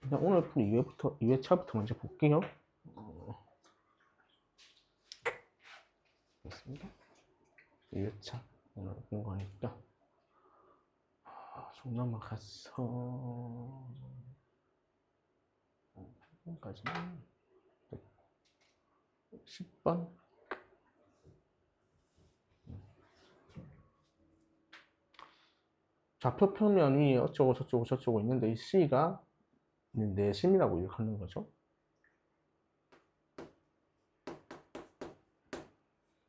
일단 오늘 풀 2회차부터 먼저 볼게요. 됐습니다. 2회차 오늘 본 거니까 좀 넘어가서 1번까지는 10번 좌표 평면이 어쩌고 저쩌고 있는데 이 C가 내심이라고 일컫는 거죠.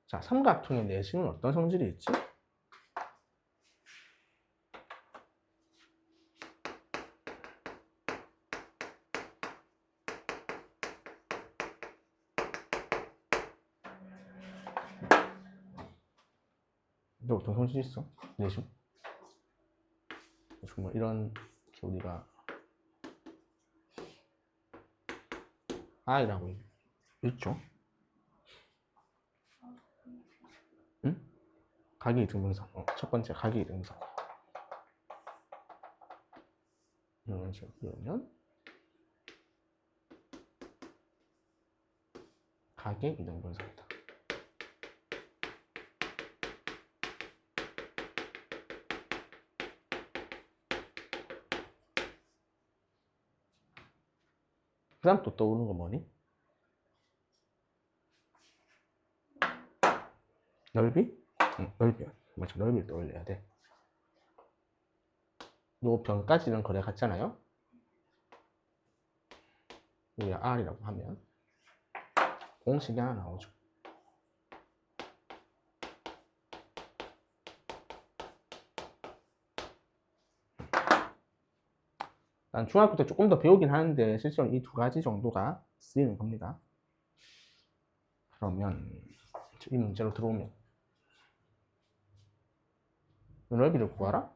자, 삼각형의 내심은 어떤 성질이 있지? 근데 어떤 성질이 있어? 내심? 정말 이런 우리가 I라고 있죠. 응? 각이이등분선. 첫 번째 각이이등분선. 이런 식으로 그러면 각의 이등분선이다. 그 다음 또 떠오르는 건 뭐니? 넓이? 응, 넓이. 맞죠. 넓이를 떠올려야 돼. 요 변까지는 거래 같잖아요. 우리가 R이라고 하면 공식이 하나 나오죠. 난 중학교 때 조금 더 배우긴 하는데 실제로 이 두 가지 정도가 쓰이는 겁니다. 그러면 이 문제로 들어오면 넓이를 구하라?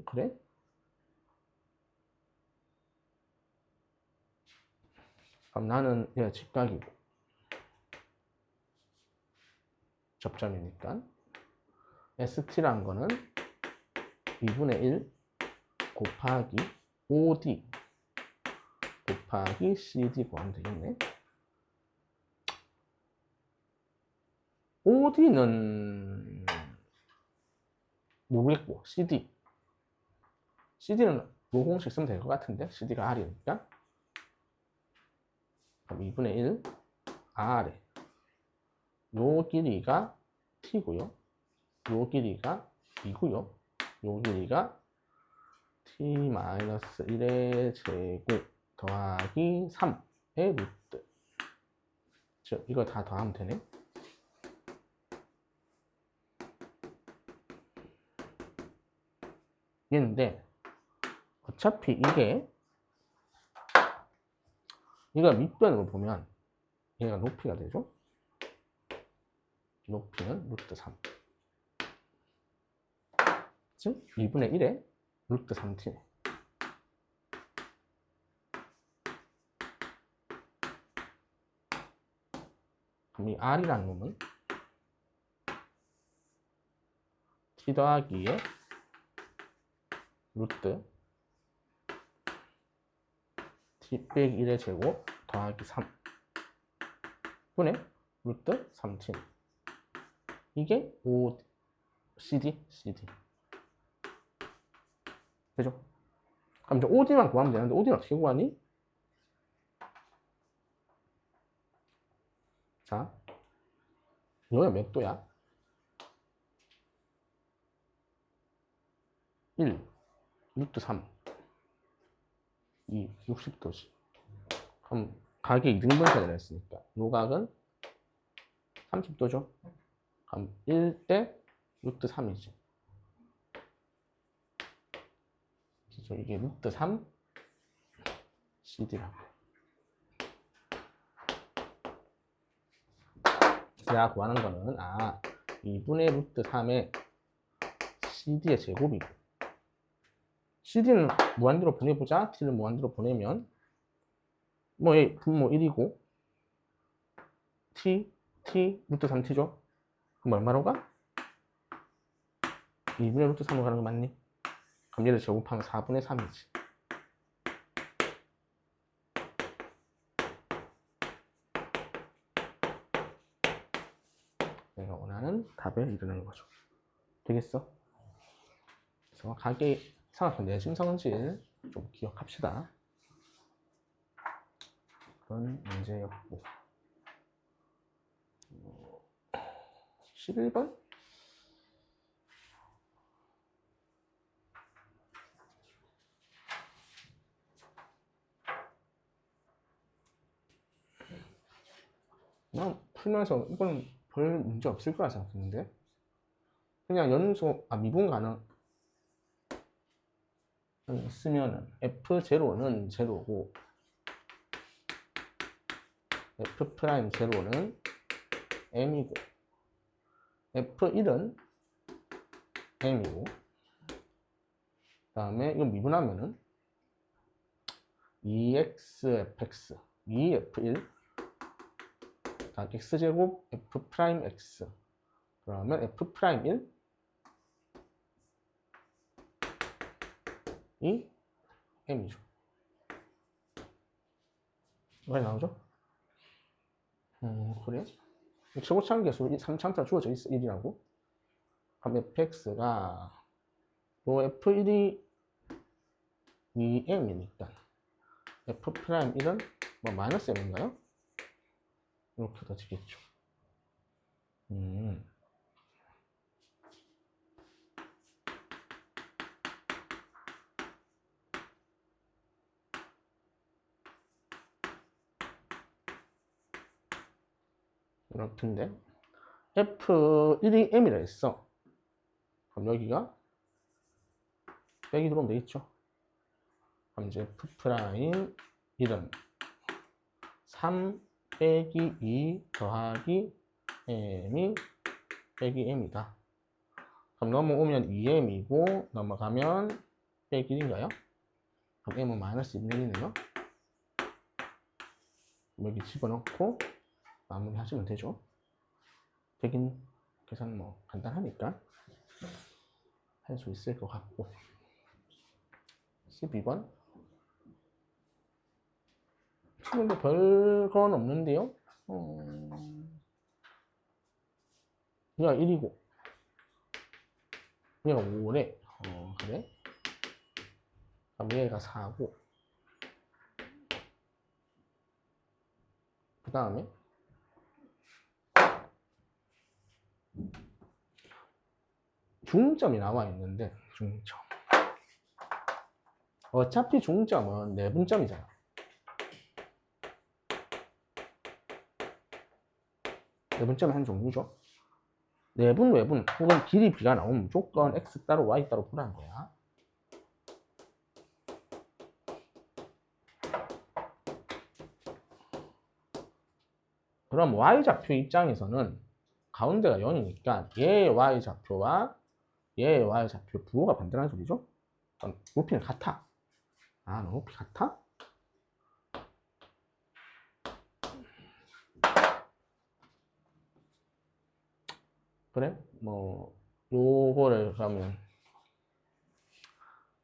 그래? 그럼 나는 얘가 직각이고 접점이니까 ST란 거는 2분의 1 곱하기 5D 곱하기 CD 구하면 되겠네. OD는 모르겠고 CD는 요 공식 쓰면 될 것 같은데 CD가 R이니까 그럼 2분의 1 R에 요 길이가 T고요. 요 길이가 2고요. 요 길이가 T-1의 제곱 더하기 3의 루트. 즉 이거 다 더하면 되네. 얘인데 어차피 이가 밑변으로 보면 얘가 높이가 되죠. 높이는 루트 3. 즉 2분의 1에 루트 3t네. 그럼 이 R이라는 놈은 T 더하기 2의 루트 T 빼기 1의 제곱 더하기 3 분의 루트 3t. 이게 CD. 되죠? 그럼 이제 OD만 구하면 되는데 OD는 어떻게 구하니? 자, 여기가 몇 도야? 1, 루트 3, 2, 60도지. 그럼 각의 이등분선이라 했으니까 요 각은 30도죠. 그럼 1대 루트 3이지. 그래서 이게 루트 3 CD라고. 제가 구하는 거는 2분의 루트 3의 CD의 제곱이고 CD는 무한대로 보내보자. T를 무한대로 보내면 뭐 분모 1이고 T 루트 3T죠. 그럼 얼마로 가? 2분의 루트 3으로 가는 거 맞니? 그럼 얘를 제곱하면 4분의 3이지. 내가 원하는 답에 이르는 거죠. 되겠어? 그래서 가계 삼각형 내심 성질 좀 기억합시다. 그런 문제였고 11번? 그냥 풀면서 이건 별 문제 없을 거라 생각했는데 그냥 연속 미분 가능 쓰면은 F0는 제로고 F'0는 M이고 F1은 M이고 그 다음에 이거 미분하면은 2xfx 2f1 x제곱 f'x 그러면 f'1 이 m이죠. 이거 나오죠? 그래? 최고차원 계수 3차원자 주어져 있어 1이라고. 그럼 fx가 요 f1이 2m이니까 f'1은 뭐 마이너스 m인가요? 이렇게 더 지겠죠. 이렇게인데 F1이 M이라 했어. 그럼 여기가 빼기 들어오면 되겠죠. 그럼 이제 F'1은 3 빼기 2 더하기 M이 빼기 M이다. 그럼 넘어오면 2M이고 넘어가면 빼기 1인가요? 그럼 M은 마이너스 1이네요. 여기 집어넣고 마무리 하시면 되죠. 되긴 계산 뭐 간단하니까 할 수 있을 것 같고 12번 지금도 별건 없는데요. 얘가 1이고 얘가 5래. 그래? 그럼 얘가 4고 그 다음에 중점이 나와 있는데 중점 어차피 중점은 내분점이잖아. 내분점의 한 종류죠. 내분, 외분 혹은 길이 비가 나오면 무조건 x 따로 y 따로 보라는 거야. 그럼 y좌표 입장에서는 가운데가 0이니까 얘의 y좌표와 얘의 y좌표 부호가 반대라는 소리죠. 높이는 같아. 높이 같아? 그래? 뭐 요거를 그러면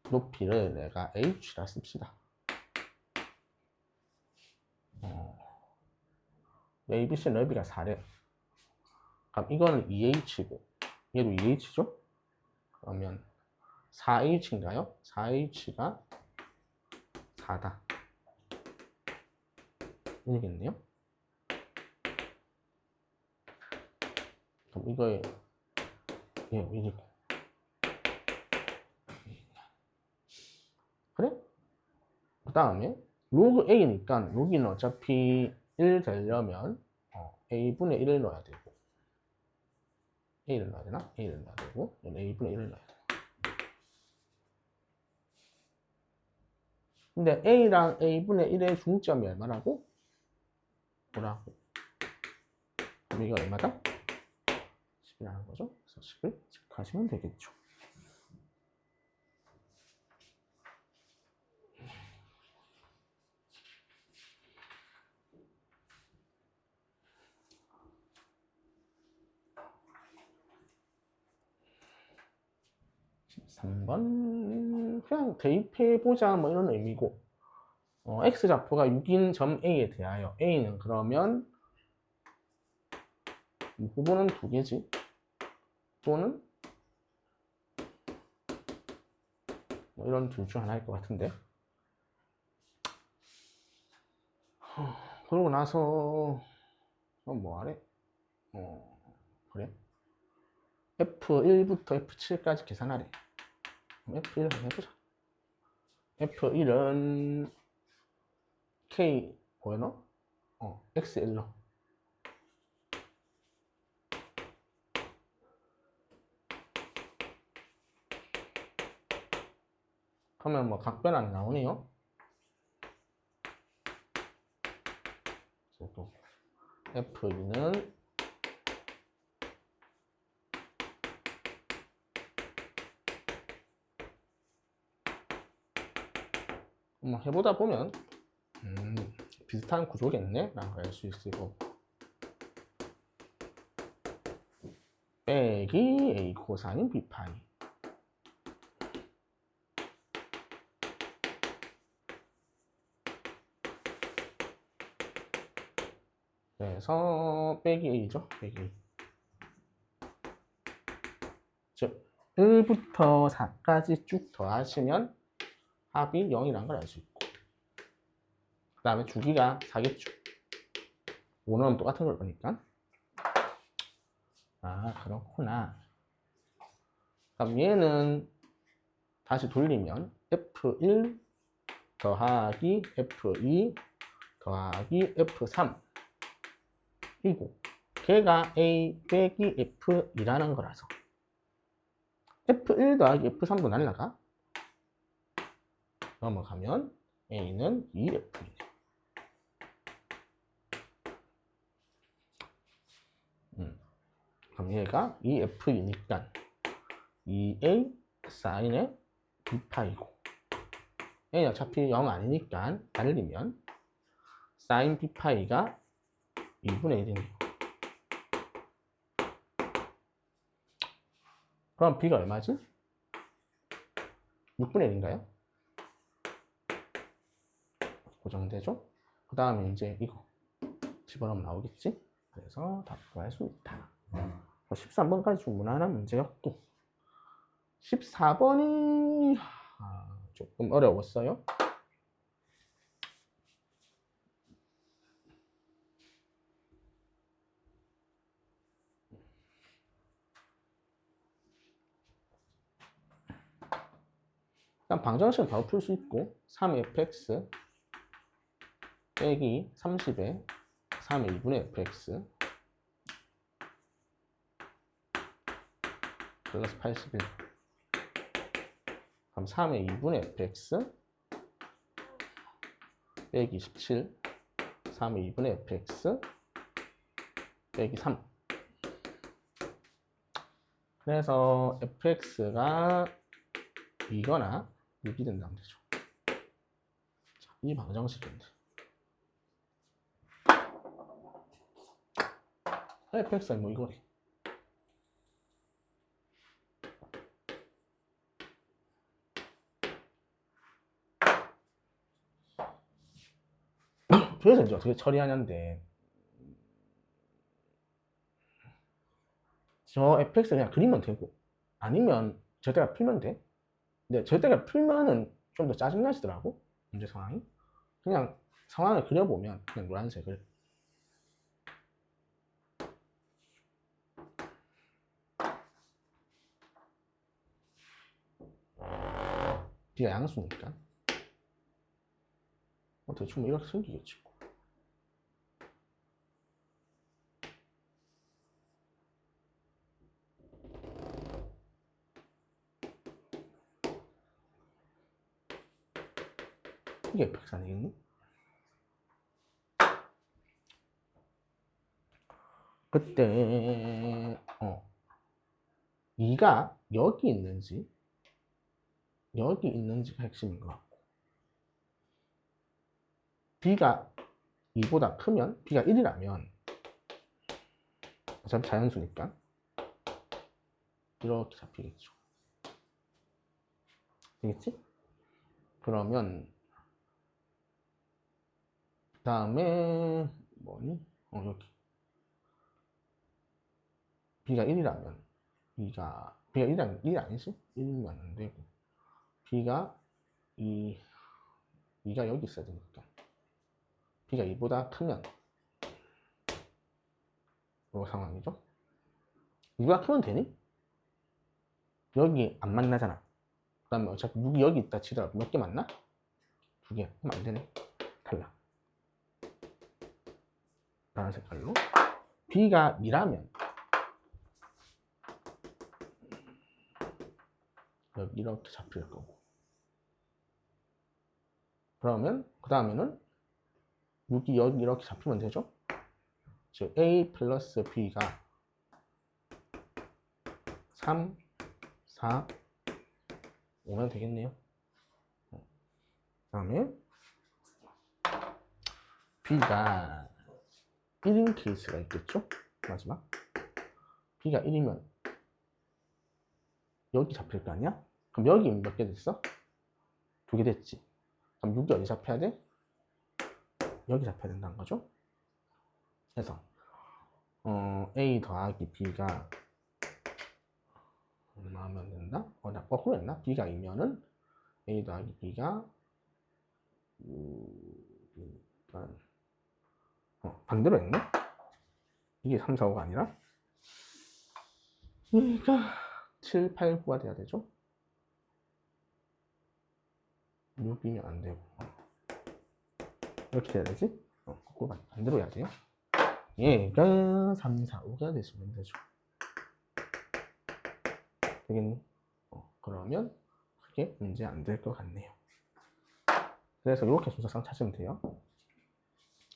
높이를 내가 h라 씁시다. ABC 넓이가 4래. 그럼 이거는 2h고 얘도 2h죠? 그러면 4h인가요? 4h가 4다. 이겠네요. 그럼 이거에 얘 1이고 그래? 그 다음에 로그 a니까 여기는 어차피 1 되려면 a분의 1을 넣어야 되고 a를 넣어야 되나? a를 넣어야 되고 a분의 1을 넣어야 돼. 근데 a랑 a분의 1의 중점이 얼마라고? 뭐라고? 그럼 이게 얼마다? 10이라는 거죠. 그래서 10을 체크하시면 되겠죠. 그냥 대입해보자 뭐 이런 의미고 x좌표가 6인 점 a에 대하여 a는 그러면 후보는 두 개지. 또는 뭐 이런 둘 중 하나일 것 같은데. 그러고 나서 뭐 하래? 그래? F1부터 F7까지 계산하래. F1 한번 해보자. F1은 K 뭐였노? X1로. 그러면 뭐 각변환이 나오네요. 또 F2는 뭐 해보다 보면 비슷한 구조겠네 라고 알 수 있고, 빼기 A 코사인 B 파이. 그래서 빼기 A죠. 빼기 A. 즉 1부터 4까지 쭉 더하시면 합이 0이라는 걸 알 수 있고, 그 다음에 주기가 4겠죠. 5는 똑같은 걸 보니까. 아, 그렇구나. 그럼 얘는 다시 돌리면 F1 더하기 F2 더하기 F3 이고, 걔가 A 빼기 F2라는 거라서 F1 더하기 F3도 날라가. 넘어가면 A는 2F이네. 그럼 얘가 2F이니까 2A 사인의 B파이고, A는 어차피 0 아니니까 날리면 사인 B파이가 2분의 1이네요. 그럼 B가 얼마지? 6분의 1인가요? 고정되죠? 그 다음에 이제 이거 집어넣으면 나오겠지? 그래서 답 구할 수 있다. 13번까지 좀 무난한 문제였고, 14번이 조금 어려웠어요. 일단 방정식은 바로 풀 수 있고, 3fx 빼기 30에 3의 2분의 fx 플러스 81. 그럼 3의 2분의 fx 빼기 17 3의 2분의 fx 빼기 3. 그래서 fx가 2거나 6이 된다면 되죠. 자, 이 방정식인데 fx가 뭐 이거래. 그래서 이제 어떻게 처리하냐인데, 저 fx 그냥 그리면 되고, 아니면 절대가 풀면 돼. 근데 절대가 풀면은 좀 더 짜증나시더라고, 문제 상황이. 그냥 상황을 그려보면 그냥 노란색을 B가 양수니까 대충 뭐 이렇게 생기겠지. 이게 fx 아니겠니? 그때 2가 여기 있는지가 핵심인 것 같고, B가 2보다 크면, B가 1이라면 어차피 자연수니까 이렇게 잡히겠죠. 되겠지? 그러면 그 다음에 뭐니? 여기 b가 1이라면 b가 1이라면 1이 아니지? 1이면 안 되고 b가 2가 여기 있어야 되니까 b가 2보다 크면 이 상황이죠. 2보다 크면 되니? 여기 안 만나잖아. 그 다음에 어차피 6이 여기 있다 치더라도 몇 개 만나? 2개. 그럼 안 되네. 탈락. 다른 색깔로. b가 2라면 여기 이렇게 잡힐 거고. 그러면 그 다음에는 6이 여기 이렇게 잡히면 되죠. 즉 a 플러스 b가 3, 4, 5면 되겠네요. 그 다음에 b가 1인 케이스가 있겠죠. 마지막 b가 1이면 여기 잡힐 거 아니야? 그럼 여기 몇 개 됐어? 2개 됐지. 그럼 6이 어디 잡혀야 돼? 여기 잡혀야 된다는 거죠. 그래서 a 더하기 b가 얼마면 된다? 나 거꾸로 했나? b가 2면은 a 더하기 b가 반대로 했네? 이게 3, 4, 5가 아니라 얘가 7, 8, 9가 돼야 되죠? 6이면 안 되고 이렇게 돼야 되지? 거꾸로 반대로 해야 돼요. 얘가 3, 4, 5가 되시면 되죠. 되겠니? 그러면 그게 문제 안 될 것 같네요. 그래서 이렇게 순서상 찾으면 돼요.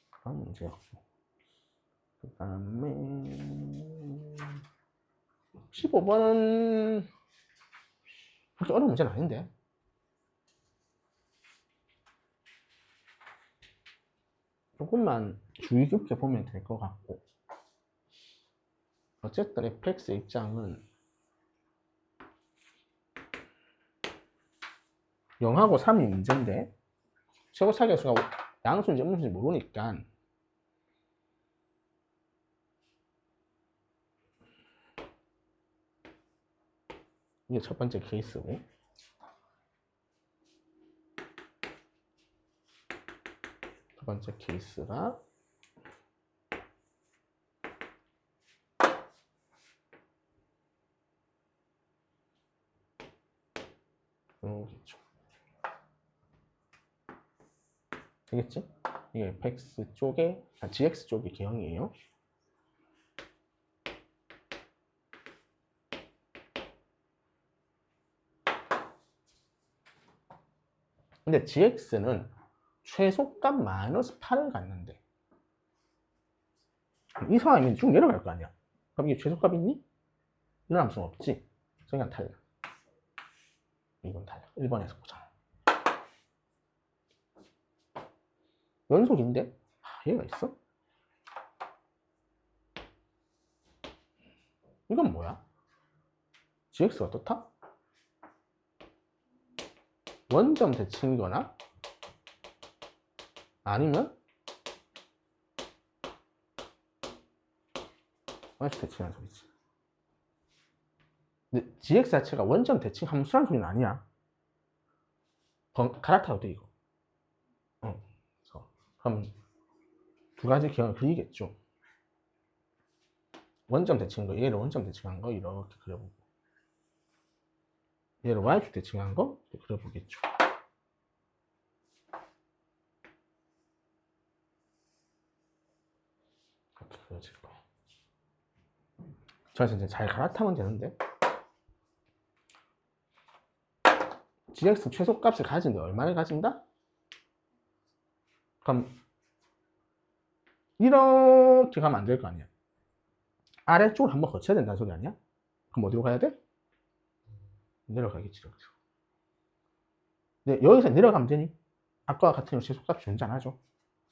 그럼 문제였고. 그 다음에 15번은 그렇게 어려운 문제는 아닌데. 조금만 주의 깊게 보면 될 것 같고. 어쨌든 fx의 입장은 0하고 3이 문제인데 최고 차계수가 양수인지 음수인지 모르니까 이게 첫 번째 케이스고 두 번째 케이스가 이거겠죠. 되겠지? 이게 fx 쪽에 gx 쪽이 개형이에요. 근데 gx는 최소값 마이너스 8을 갖는데 이 상황이면 쭉 내려갈 거 아니야. 그럼 이게 최소값 있니? 이런 함수는 없지. 그러니까 탈락. 이건 탈락. 1번에서 보자. 연속인데? 얘가 있어? 이건 뭐야? gx가 어떻다? 원점 대칭이거나 아니면 원점 대칭이라는 소리지. 근데 gx 자체가 원점 대칭 함수라는 소리는 아니야. 갈아타도 돼 이거. 그럼 두 가지 기형을 그리겠죠. 원점 대칭한 거, 얘를 원점 대칭한 거 이렇게 그려보고 얘를 y축 대칭한 거 이렇게 그려보겠죠. 이렇게 그려질 거예요. 저에서 이제 잘 갈아타면 되는데 gx 최소값을 가진데 얼마를 가진다? 그럼 이렇게 가면 안 될 거 아니야. 아래쪽을 한번 거쳐야 된다는 소리 아니야? 그럼 어디로 가야 돼? 내려가겠지. 이렇게. 근데 여기서 내려가면 되니? 아까와 같은 경우 최소값이 존재 안 하죠.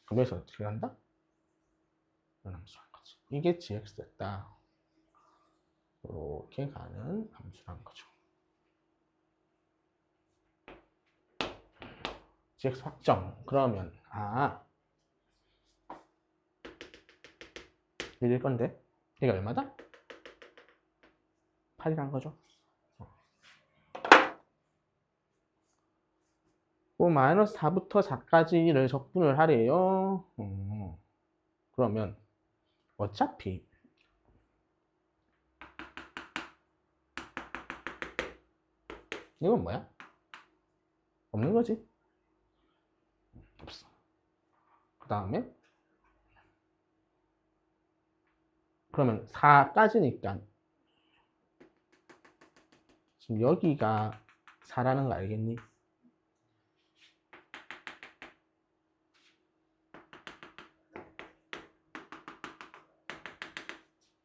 그럼 여기서 어떻게 간다? 이런 함수란 거지. 이게 gx였다. 이렇게 가는 함수란 거죠. gx 확정. 그러면 이럴 건데 얘가 얼마다? 8이란 거죠. 마이너스 4부터 4까지를 적분을 하래요. 그러면 어차피 이건 뭐야? 없는 거지? 없어. 그 다음에 그러면 4까지니까 지금 여기가 4라는 거 알겠니?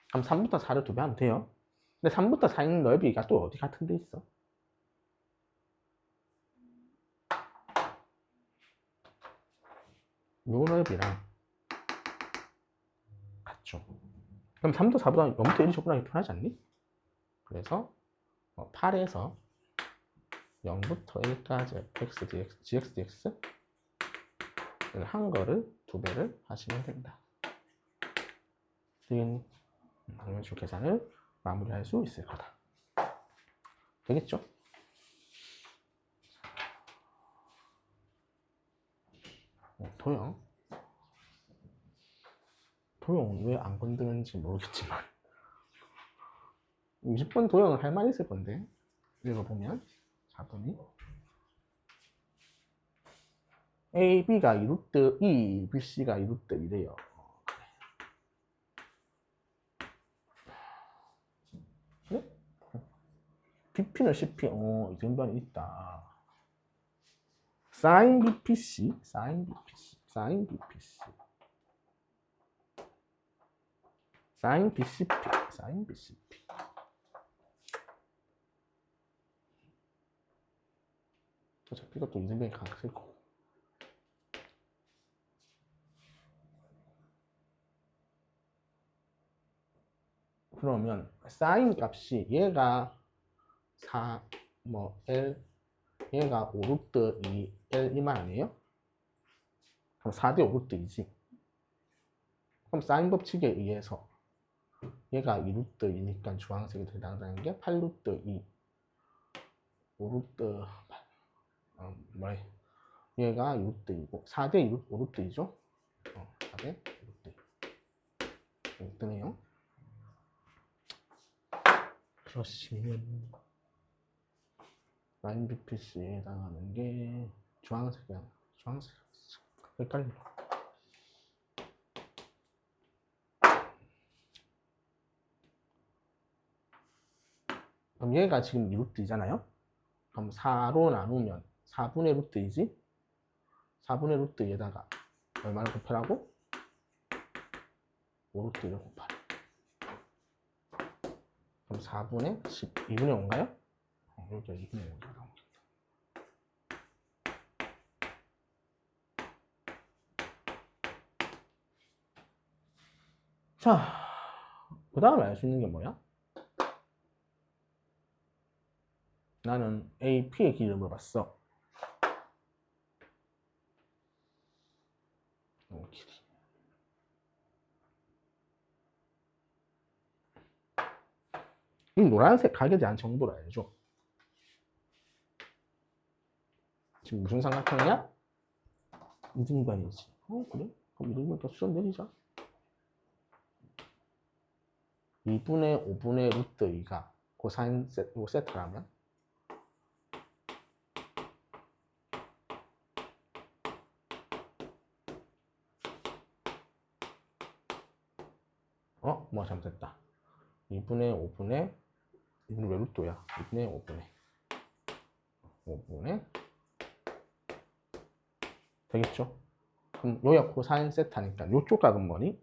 그럼 3부터 4를 2배 하면 돼요. 근데 3부터 4 있는 넓이가 또 어디 같은 데 있어? 요 넓이랑 같죠. 그럼 3부터 4보다 0부터 1이 적분하기 편하지 않니? 그래서 8에서 0부터 1까지 fx, dx, gx, dx 한 거를 2배를 하시면 된다. 되겠니? 방정식 계산을 마무리할 수 있을 거다. 되겠죠? 도형 왜 안 건드는지 모르겠지만 20번 도형을 할 말이 있을 건데 읽어보면 4번이 A, B가 2루트 2, B, C가 2루트 2래요. 그래? BP는 CP, 이 정도는 있다. sin BPC, sin BPC, sin BPC, sin BCP, sin BCP. 어차피 이것도 이등병이 강했을 거고. 그러면 sin 값이 얘가 4, L, 얘가 5루트 2, L 이만 아니에요? 그럼 4대 5루트 2지. 그럼 사인 법칙에 의해서 얘가 2루트 2니까 주황색이 해당되는 게 8루트 2, 5루트 뭐래? 얘가 2루트 2고 4대 5루트 2죠? 4대 5루트 2 뜨네요. 그러시면 라인 BPC에 해당하는 게 주황색이야. 주황색 헷갈려. 그럼 얘가 지금 2루트 2잖아요? 그럼 4로 나누면 4분의 루트 2지? 4분의 루트 2에다가 얼마를 곱하라고? 5루트 2를 곱하래. 그럼 4분의 10, 2분의 5인가요? 여기가 2분의 5가 나오겠다. 자, 그 다음에 알 수 있는 게 뭐야? 나는 AP의 길이를 물어봤어. 길이. 이 노란색 각에 대한 정보를 알죠? 지금 무슨 삼각형이야? 이등변이지. 그래? 그럼 이등변 더 수정 내리자. 2분의 5분의 루트 2가 코사인 세타라면 뭐 잘못했다. 2분의 5분의 이분 왜 루트야? 2분의 5분의 되겠죠? 그럼 여기가 코사인 세타니까 이쪽 각은 뭐니?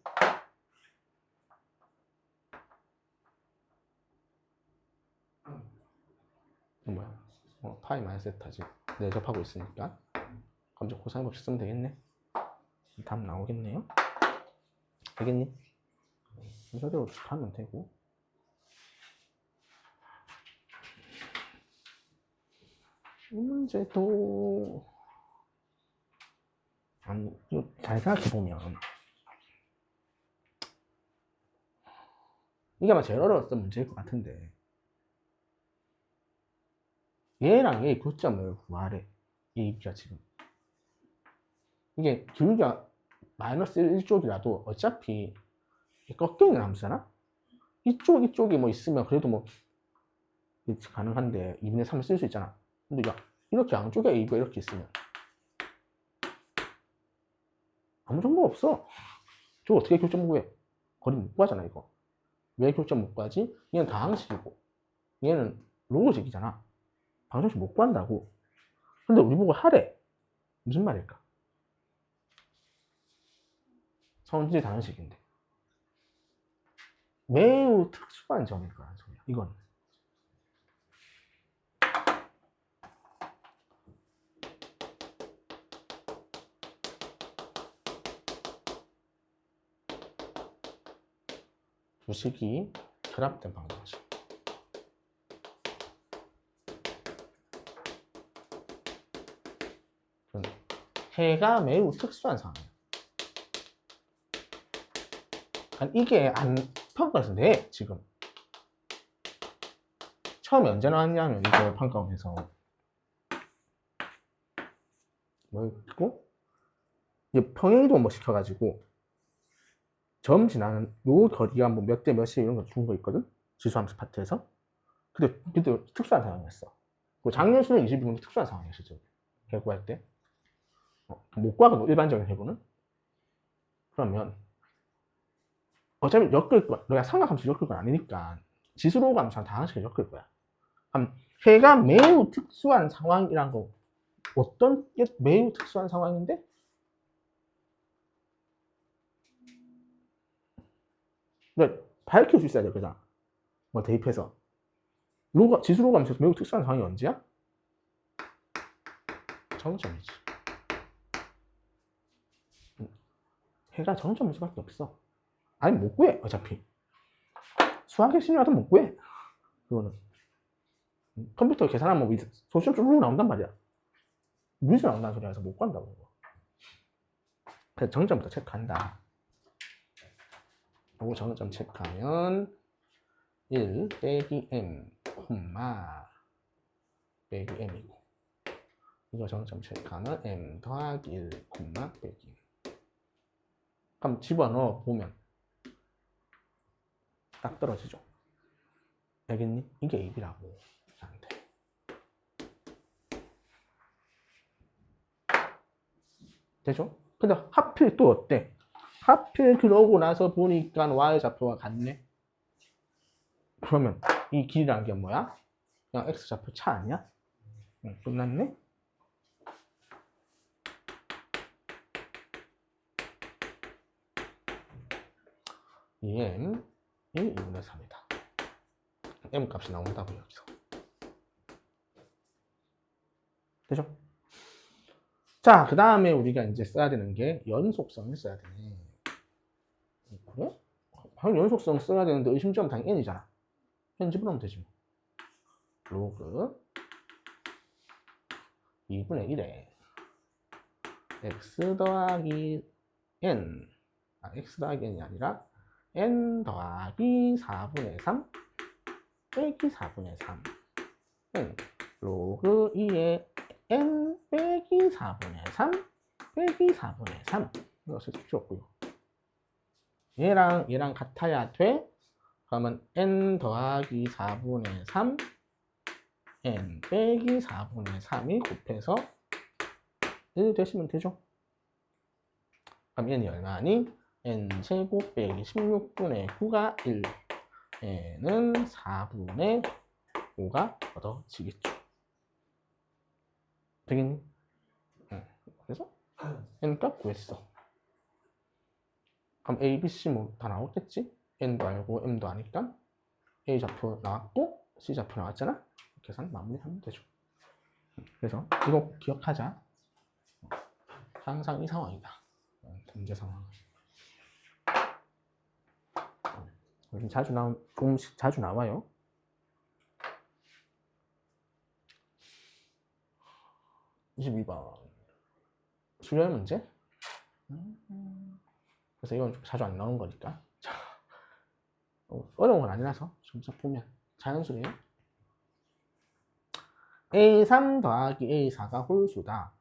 뭐야? 파이 마이너스 세타지. 내접하고 있으니까. 그럼 이제 코사인 법칙 쓰면 되겠네. 답 나오겠네요. 되겠니? 이거대로 하면 되고. 이 문제도 아니 잘 생각해보면 이게 아마 제일 어려웠던 문제일 것 같은데 얘랑 얘의 교점을 구하래. 이 B가 지금. 이게 길이가 마이너스 1쪽이라도 어차피 꺾여있는 함수잖아? 이쪽이 뭐 있으면 그래도 뭐 가능한데 2분의 3을 쓸 수 있잖아. 근데 이렇게 양쪽에 A가 이렇게 있으면 아무 정보가 없어. 저 어떻게 교점 구해? 거리 못 구하잖아 이거. 왜 교점 못 구하지? 얘는 다항식이고 얘는 로그식이잖아. 방정식 못 구한다고. 근데 우리 보고 하래. 무슨 말일까? 성질이 다항식인데 매우 특수한 점일 거란 소리야. 이건 두 식이 결합된 방정식. 해가 매우 특수한 상황이야. 이게 안 평가에서 내 지금 처음에 언제 나왔냐면 이거 평가원에서 뭐였고 이제 평행이동 뭐 시켜가지고 점 지나는 요 거리가 뭐 몇 대 몇이 이런 거 준 거 있거든. 지수함수 파트에서. 근데 그때 특수한 상황이었어. 작년 수능 22분도 특수한 상황이야 실제로. 해구할 때. 못 구하거든 일반적인 해구는. 그러면 어차피 엮을 거야. 너가 삼각함수 엮을 건 아니니까 지수로 감수랑 다항식을 엮을 거야. 그럼 해가 매우 특수한 상황이란 거 어떤 게 매우 특수한 상황인데? 근데 밝힐 수 있어야 돼, 그냥. 뭐 대입해서. 지수로 감수에서 매우 특수한 상황이 언제야? 정점이지. 해가 정점일 수밖에 없어. 아니 못 구해 어차피. 수학의 신이라도 못 구해. 그거는 컴퓨터 계산하면 소시점 쭉 나온단 말이야. 무리수 나온다는 소리야. 그래서 못 구한다고. 그래서 정점부터 체크한다. 요거 정점 체크하면 1 빼기 m, 빼기 m이고 이거 정점 체크하면 m 더하기 1, 빼기 그럼 집어넣어 보면 딱 떨어지죠. 알겠니? 이게 AB라고 하면 돼. 되죠? 근데 하필 또 어때? 하필 그러고 나서 보니까 y좌표가 같네? 그러면 이 길이라는 게 뭐야? 그냥 x좌표 차 아니야? 응, 끝났네? 이 m 1, 2분의 3이다. m 값이 나온다고 여기서. 되죠? 자, 그 다음에 우리가 이제 써야 되는 게 연속성을 써야 되네. 그래? 당연히 연속성 써야 되는데 의심점 당연히 n이잖아. n 집어넣으면 되지 뭐. 로그 2분의 1에 x 더하기 n x 더하기 n이 아니라 n 더하기 4분의 3 빼기 4분의 3 로그 2에 n 빼기 4분의 3 빼기 4분의 3 이거 쓸 필요 없고요. 얘랑 같아야 돼. 그러면 n 더하기 4분의 3 n 빼기 4분의 3이 곱해서 1 되시면 되죠. 그럼 n이 얼마니? n제곱 빼기 16분의 9가 1 n은 4분의 5가 얻어지겠죠. 되겠니? 응. 그래서 n값 구했어. 그럼 a, b, c 뭐 다 나왔겠지? n도 알고 m도 아니까 a 좌표 나왔고 c 좌표 나왔잖아. 계산 마무리하면 되죠. 그래서 이거 기억하자. 항상 이 상황이다. 문제 상황. 요즘 조금씩 자주 나와요. 22번 수열 문제. 그래서 이건 좀 자주 안 나오는 거니까 어려운 건 아니라서 좀 보면 자연스레요. A3 더하기 A4가 홀수다.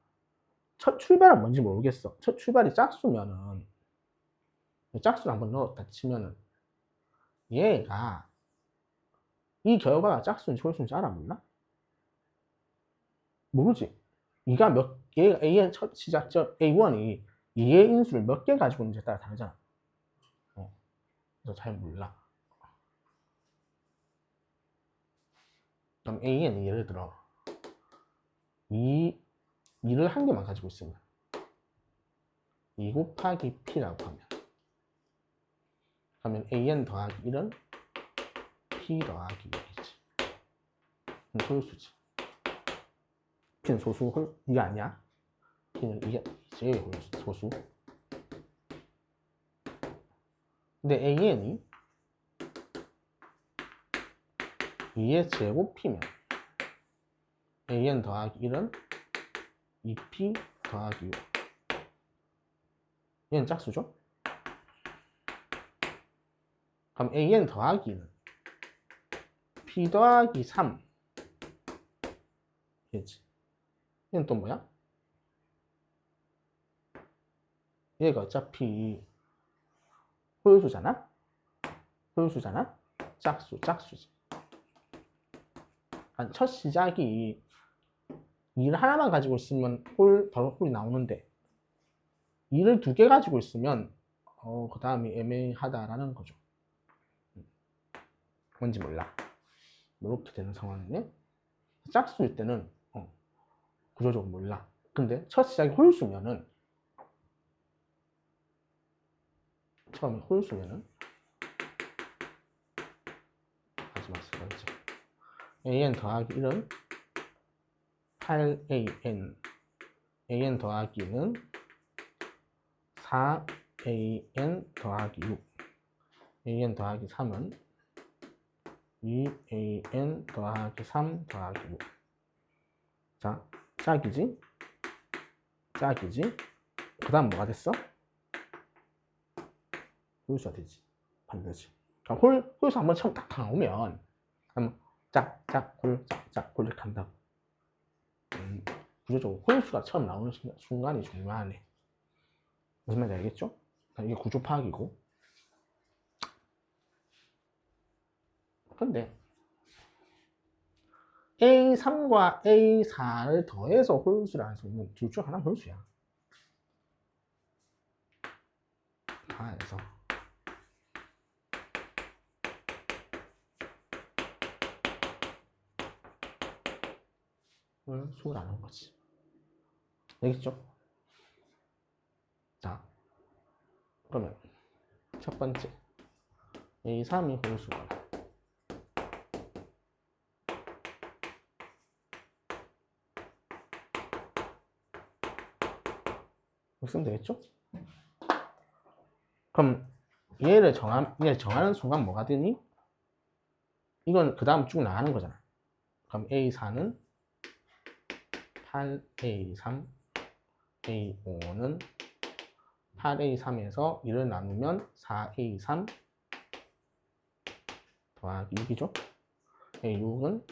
첫 출발은 뭔지 모르겠어. 첫 출발이 짝수면은 짝수를 한번 넣었다 치면은 얘가 이 결과가 짝수인지 홀수인지 알아볼라? 모르지. 얘가 얘가 A의 첫 시작점 A1이 얘의 인수를 몇 개 가지고 있는지에 따라 다르잖아. 그래서 잘 몰라. 그럼 A는 예를 들어 2를 한 개만 가지고 있으면 2 곱하기 P라고 하면 AN 더하기 1은 P 더하기 1이지. 그럼 홀수지. P는 소수, 이게 아니야. P는 이게 제일 소수. 근데 AN이 2의 제곱이면 AN 더하기 1은 2P 더하기 6. 얘는 짝수죠? 그럼 AN 더하기는 P 더하기 3. 얘지. 얘는 또 뭐야? 얘가 어차피 홀수잖아? 짝수지. 첫 시작이 2를 하나만 가지고 있으면 바로 홀이 나오는데 2를 2개 가지고 있으면 그 다음이 애매하다라는 거죠. 뭔지 몰라. 이렇게 되는 상황이네. 짝수일 때는 구조적으로 몰라. 근데 첫 시작이 홀수면은 처음에 홀수면은 마지막 쓰겠지. AN 더하기 1은 8AN AN 더하기는 4AN 더하기 6 AN 더하기 3은 2AN 더하기 3 더하기 6. 자, 짝이지? 그 다음 뭐가 됐어? 홀수가 되지. 반드시. 그러니까 홀수 한번 처음 딱 나오면 한번 홀 이렇게 한다고. 구조적으로 홀수가 처음 나오는 순간이 중요하네. 무슨 말인지 알겠죠? 이게 구조 파악이고. 근데 A3과 A4를 더해서 홀수라는 소리는 둘 중 하나는 홀수야. 다 해서. 홀수라는 거지. 알겠죠? 자, 그러면 첫 번째 A3이 홀수거나 이렇게 쓰면 되겠죠? 그럼 얘를 정하는 순간 뭐가 되니? 이건 그 다음 쭉 나가는 거잖아. 그럼 A4는 8A3, A5는 8A3에서 1을 나누면 4A3 더하기 6이죠. A6은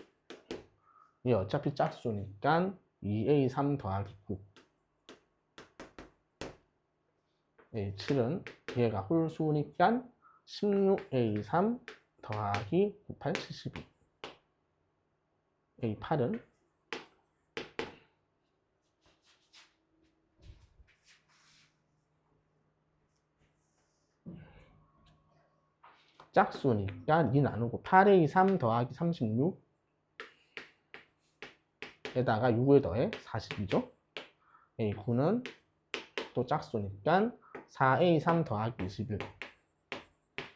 이 어차피 짝수니까 2A3 더하기 9. A7은 얘가 홀수니까 16A3 더하기 98, 72. A8은 짝수니까 2 나누고 8A3 더하기 36 에다가 6을 더해 42죠. A9는 또 짝수니까 4A3 더하기 21에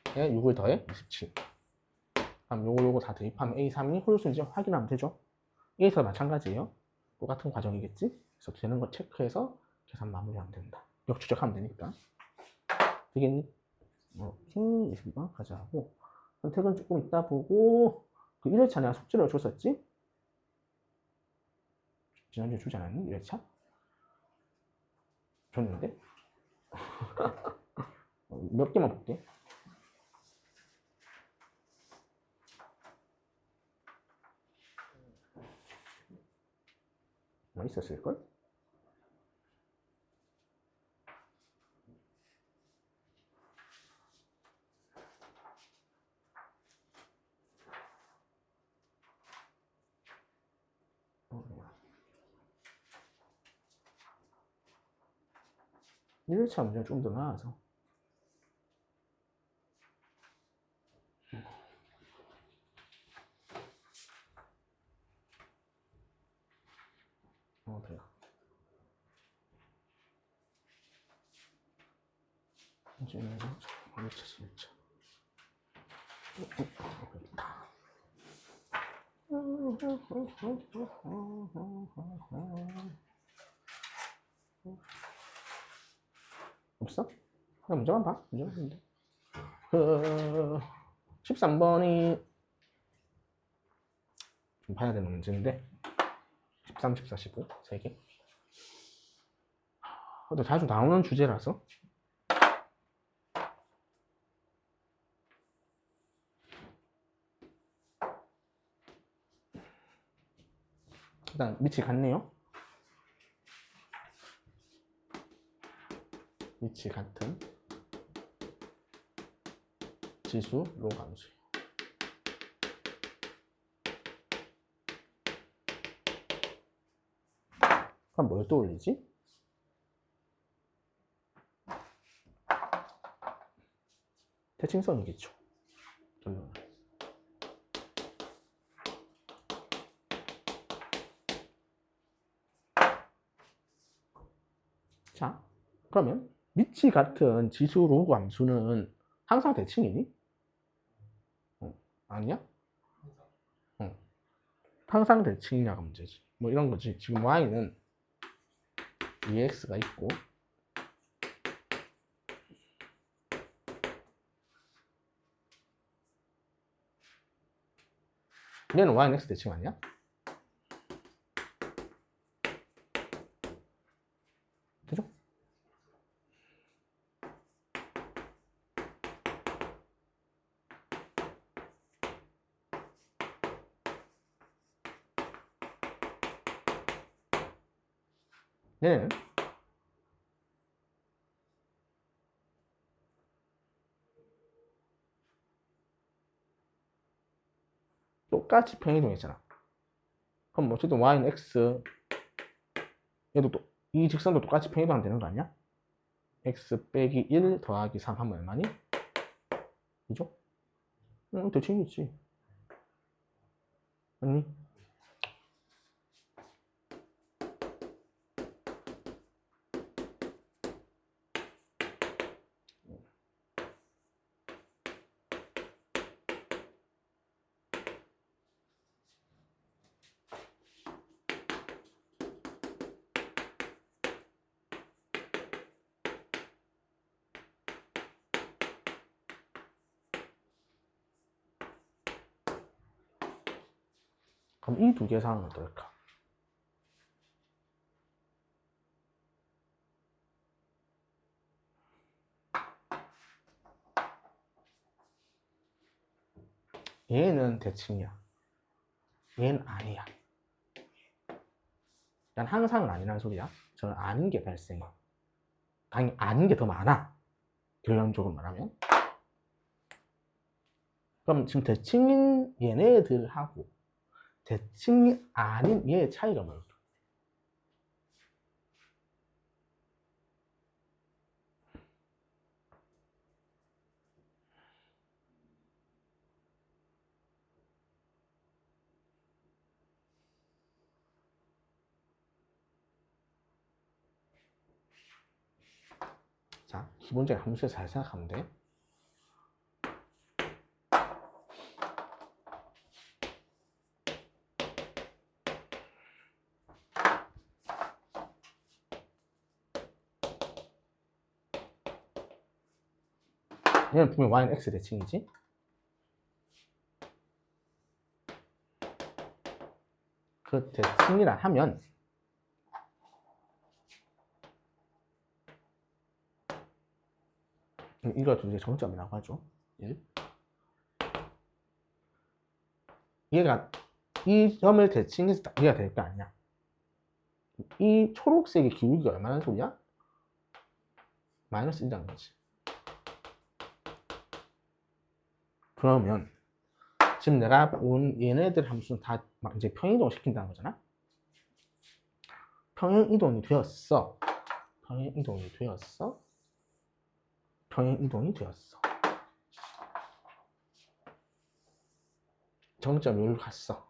6을 더해 27. 그럼 요거 다 대입하면 A3이 홀수인지 확인하면 되죠. A에서 마찬가지예요. 똑같은 과정이겠지. 그래서 되는 거 체크해서 계산 마무리하면 된다. 역추적하면 되니까. 되겠니? 이렇게 20번 하고 선택은 조금 이따 보고 그 1회차 내가 숙제를 줬었지? 지난주에 주지 않았니? 1회차? 줬는데? 몇 개만 볼게. 뭐 있었을걸? 일차 문제가 좀 더 나아서 돼요. 이제는 1차, 1차. 없어? 그냥 문제만 봐. 문제만 보면 돼. 13번이 좀 봐야 되는 문제인데 13, 14, 15 3개. 근데 자주 나오는 주제라서 일단 밑이 같네요. 밑이 같은 지수 로감수. 그럼 뭘 떠올리지? 대칭성이겠죠. 자, 그러면 밑이 같은 지수 로그 함수는 항상 대칭이니? 아니야? 항상 대칭이냐가 문제지. 뭐 이런 거지. 지금 y는 2x가 있고 얘는 y는 x 대칭 아니야? 되죠? 얘는 똑같이 평행이동했잖아. 그럼 뭐 어쨌든 y는 x 얘도 또 이 직선도 똑같이 평행이동하면 되는 거 아니야? x 빼기 1 더하기 3 하면 얼마니? 그죠? 대칭이지. 아니? 그럼 이 두 개의 상황은 어떨까? 얘는 대칭이야. 얘는 아니야. 난 항상 아니라는 소리야. 저는 아는 게 발생해. 아니, 아는 게 더 많아. 결론적으로 말하면. 그럼 지금 대칭인 얘네들하고 대칭이 아닌 얘의 차이가 뭘까? 자, 기본적인 함수에 잘 생각하면 돼. 얘는 분명 y는 x 대칭이지. 그 대칭이라 하면 이거 두 개 정점이라고 하죠. 1. 얘가 이 점을 대칭해서 딱 이해가 될 거 아니야. 이 초록색의 기울기가 얼마나 소리야? 마이너스 1이라는 거지. 그러면 지금 내가 본 얘네들 함수는 다 이제 평행이동을 시킨다는 거잖아. 평행이동이 되었어. 평행이동이 되었어. 평행이동이 되었어. 정점 여기로 갔어.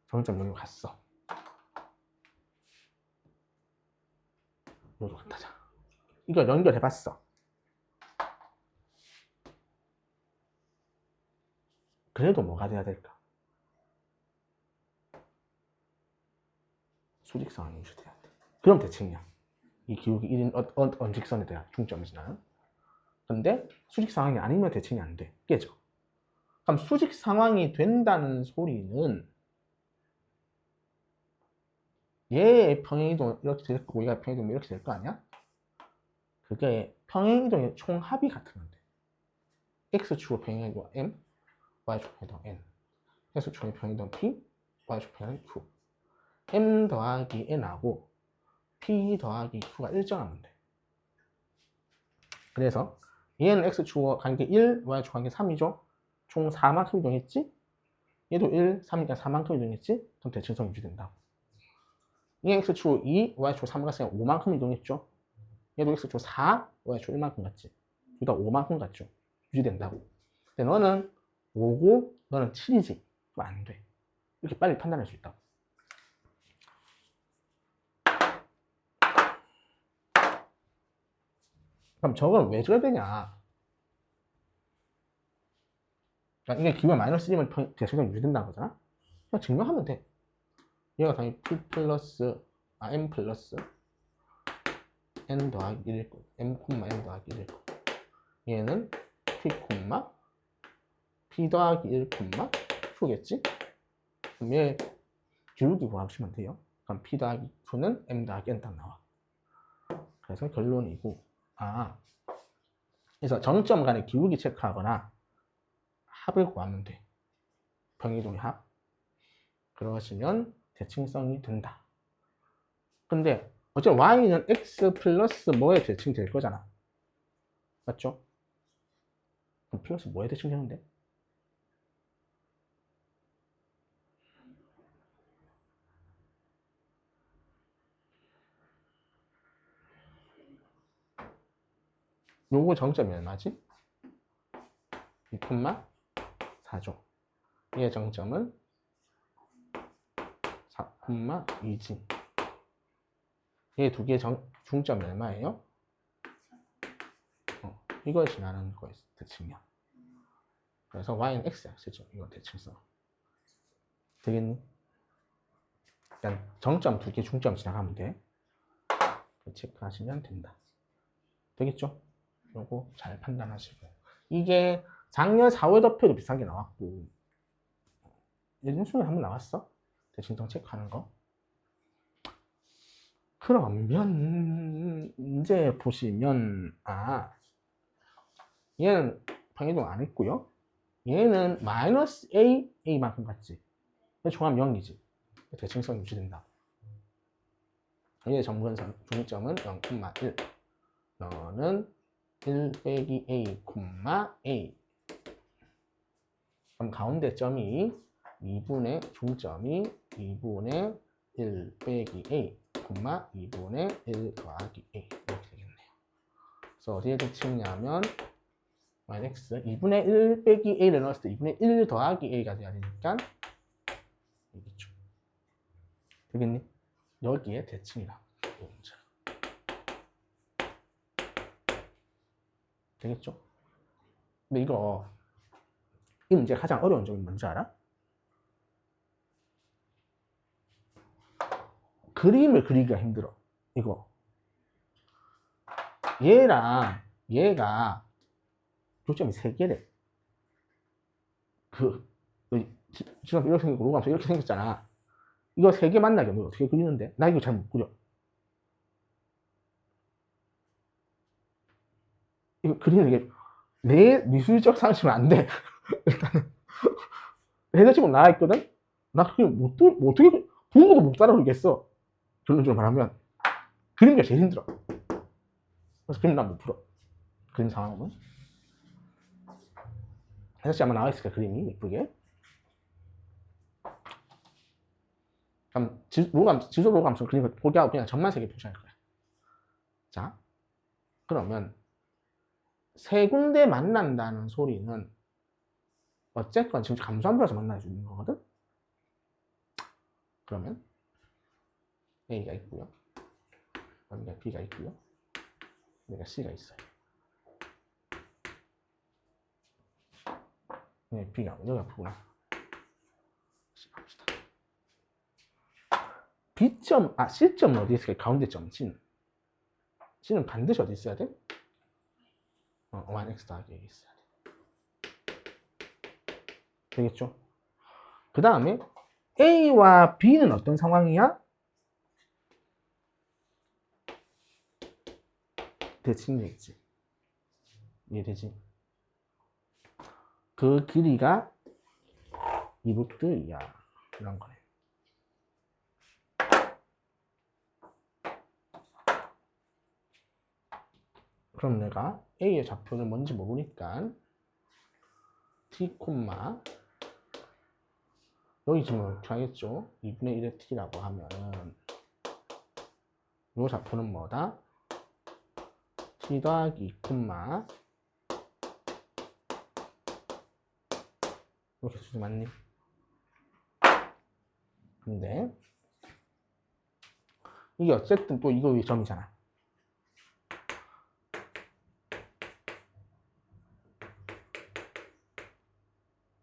정점 여기로 갔어. 여기로 갔다. 자, 이거 연결해봤어. 그래도 뭐가 돼야 될까? 수직상황이 유지돼야 돼. 그럼 대칭이야. 이 기울기 1인 언직선에 대한 중점이 지나는. 근데 수직 상황이 아니면 대칭이 안 돼. 깨져. 그럼 수직 상황이 된다는 소리는 얘의 평행이동 이렇게 될 거고 얘가 평행이동 이렇게 될 거 아니야? 그게 평행이동의 총합이 같으면 돼. x축으로 평행이동 m, y축 평행이동 n. x축의 평행이동 p, y축 평행이동 q. m 더하기 n하고 p 더하기 q가 일정하면 돼. 그래서 얘는 x축 관계 1, y축 관계 3이죠. 총 4만큼 이동했지? 얘도 1, 3이니까 4만큼 이동했지? 그럼 대칭성 유지된다고. 얘 x축 2, y축 3 갔으니까 5만큼 이동했죠? 얘도 x축 4, y축 1만큼 갔지? 둘 다 5만큼 갔죠? 유지된다고. 근데 너는 5고 너는 7이지? 그럼 안 돼. 이렇게 빨리 판단할 수 있다고. 그럼 저건 왜 줘야 되냐? 그러니까 이게 기본 마이너스 1이면 대칭성이 유지된다는 거잖아? 그냥 증명하면 돼. 얘가 당연히 p 플러스, m 플러스 n 더하기 1일 거고, m, n 더하기 1일 거고, 얘는 p, p 더하기 1, q겠지? 그럼 얘 기울기 구하시면 돼요. 그럼 p 더하기 q는 m 더하기 n 딱 나와. 그래서 결론이고, 그래서 정점 간의 기울기 체크하거나 합을 구하면 돼. 평행이동의 합. 그러시면 대칭성이 된다. 근데 어차피 y는 x 플러스 뭐에 대칭될 거잖아. 맞죠? 그럼 플러스 뭐에 대칭되는데? 요거 정점이 얼마지? 2,4죠. 얘 정점은 4,2지. 얘 두 개의 중점이 얼마예요? 이걸 지나는 거에 대칭이야. 그래서 y는 x-axis죠. 이거 대칭성. 되겠니? 일단 정점 두 개 중점 지나가면 돼. 체크하시면 된다. 되겠죠? 요거 잘 판단하시고요. 이게 작년 4월 덮여도 비싼 게 나왔고 예전 수능에 한번 나왔어. 대칭성 체크하는 거. 그러면 이제 보시면 얘는 평행이동 안 했고요. 얘는 마이너스 a, a만큼 같지. 종합 0이지. 대칭성 유지된다. 얘의 점근선 중점은 0,1. 너는 1 빼기 a, a. 그럼 가운데 점이 2분의 중점이 2분의 1 빼기 a, 2분의 1 더하기 a 이렇게 되겠네요. 그래서 어디에 대칭이냐면 x 2분의 1 빼기 a를 넣었을 때 2분의 1 더하기 a가 돼야 되니까 여기죠. 되겠니? 여기에 대칭이라. 되겠죠? 근데 이 문제 가장 어려운 점이 뭔지 알아? 그림을 그리기가 힘들어. 이거 얘랑 얘가 교점이 3개래. 지금 이렇게 생겼고 로그하면서 이렇게 생겼잖아. 이거 3개 만나게 하면 어떻게 그리는데? 나 이거 잘 못 그려. 이거 그리는 게 내 미술적 상식은 안 돼. 일단은 해설집은 나와 있거든. 나 그게 어떻게 보고도 못 따라 그리겠어. 결론적으로 말하면 그림이 제일 힘들어. 그래서 그림 난 못 풀어. 그림 상황은. 다시 아마 나와 있을 거야, 그림이 예쁘게. 그럼 지수 로감수 그림을 포기하고 그냥 점만 3개 표시할 거야. 자, 그러면 세 군데 만난다는 소리는 어쨌건 지금 감소함수라서 만날 수 있는 거거든. 그러면 A가 있고요, 여기가 B가 있고요, 여기가 C가 있어요. 네, B가 여기가 B구나. 봅시다. B점, C점은 어디 있을까요? 가운데 점, C는. C는 반드시 어디 있어야 돼? 1x 더하기 여기 있어야 돼. 되겠죠? 그 다음에 A와 B는 어떤 상황이야? 대칭되겠지. 이해되지? 그 길이가 2루트이야. 이런 거네. 그럼 내가 A의 좌표는 뭔지 모르니까 T, 여기 지금 이렇게 하겠죠? 2분의 1의 T라고 하면은 이 좌표는 뭐다? T 더하기 2, 이렇게 수지 맞니? 근데 이게 어쨌든 또 이거 위에 점이잖아.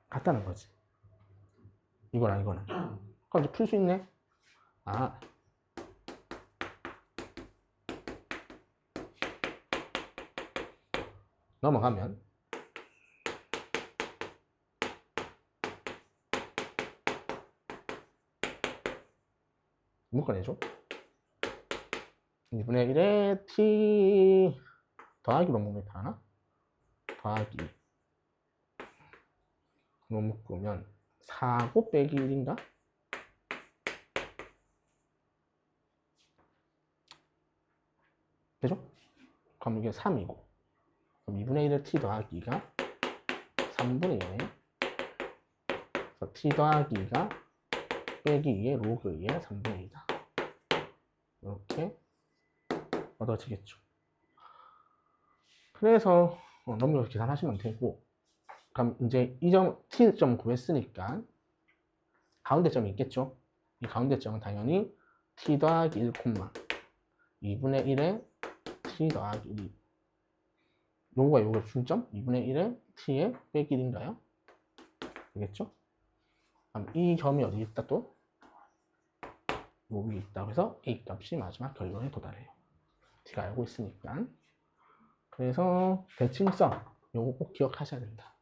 같다는 거지. 이거랑 이거는. 그럼 이제 풀 수 있네. 넘어가면 묶어내죠. 2분의 1에 T 더하기로 묶으면 더하기 로 묶으면 4고 빼기 1인가? 되죠? 그럼 이게 3이고, 그럼 2분의 1의 T 더하기가 3분의 2네. 그래서 T 더하기가 빼기 2의 로그 2의 3분의 2다. 이렇게 얻어지겠죠. 그래서 넘겨서 계산하시면 되고, 그럼 이제 이 점 T점 구했으니까 가운데 점이 있겠죠. 이 가운데 점은 당연히 T 더하기 1, 2분의 1에 T 더하기 1. 요거가 요거 중점 2분의 1에 T에 빼기 1인가요? 되겠죠? 그럼 이 점이 어디 있다 또? 여기 있다고 해서 A 값이 마지막 결론에 도달해요. T가 알고 있으니까. 그래서 대칭성 요거 꼭 기억하셔야 된다.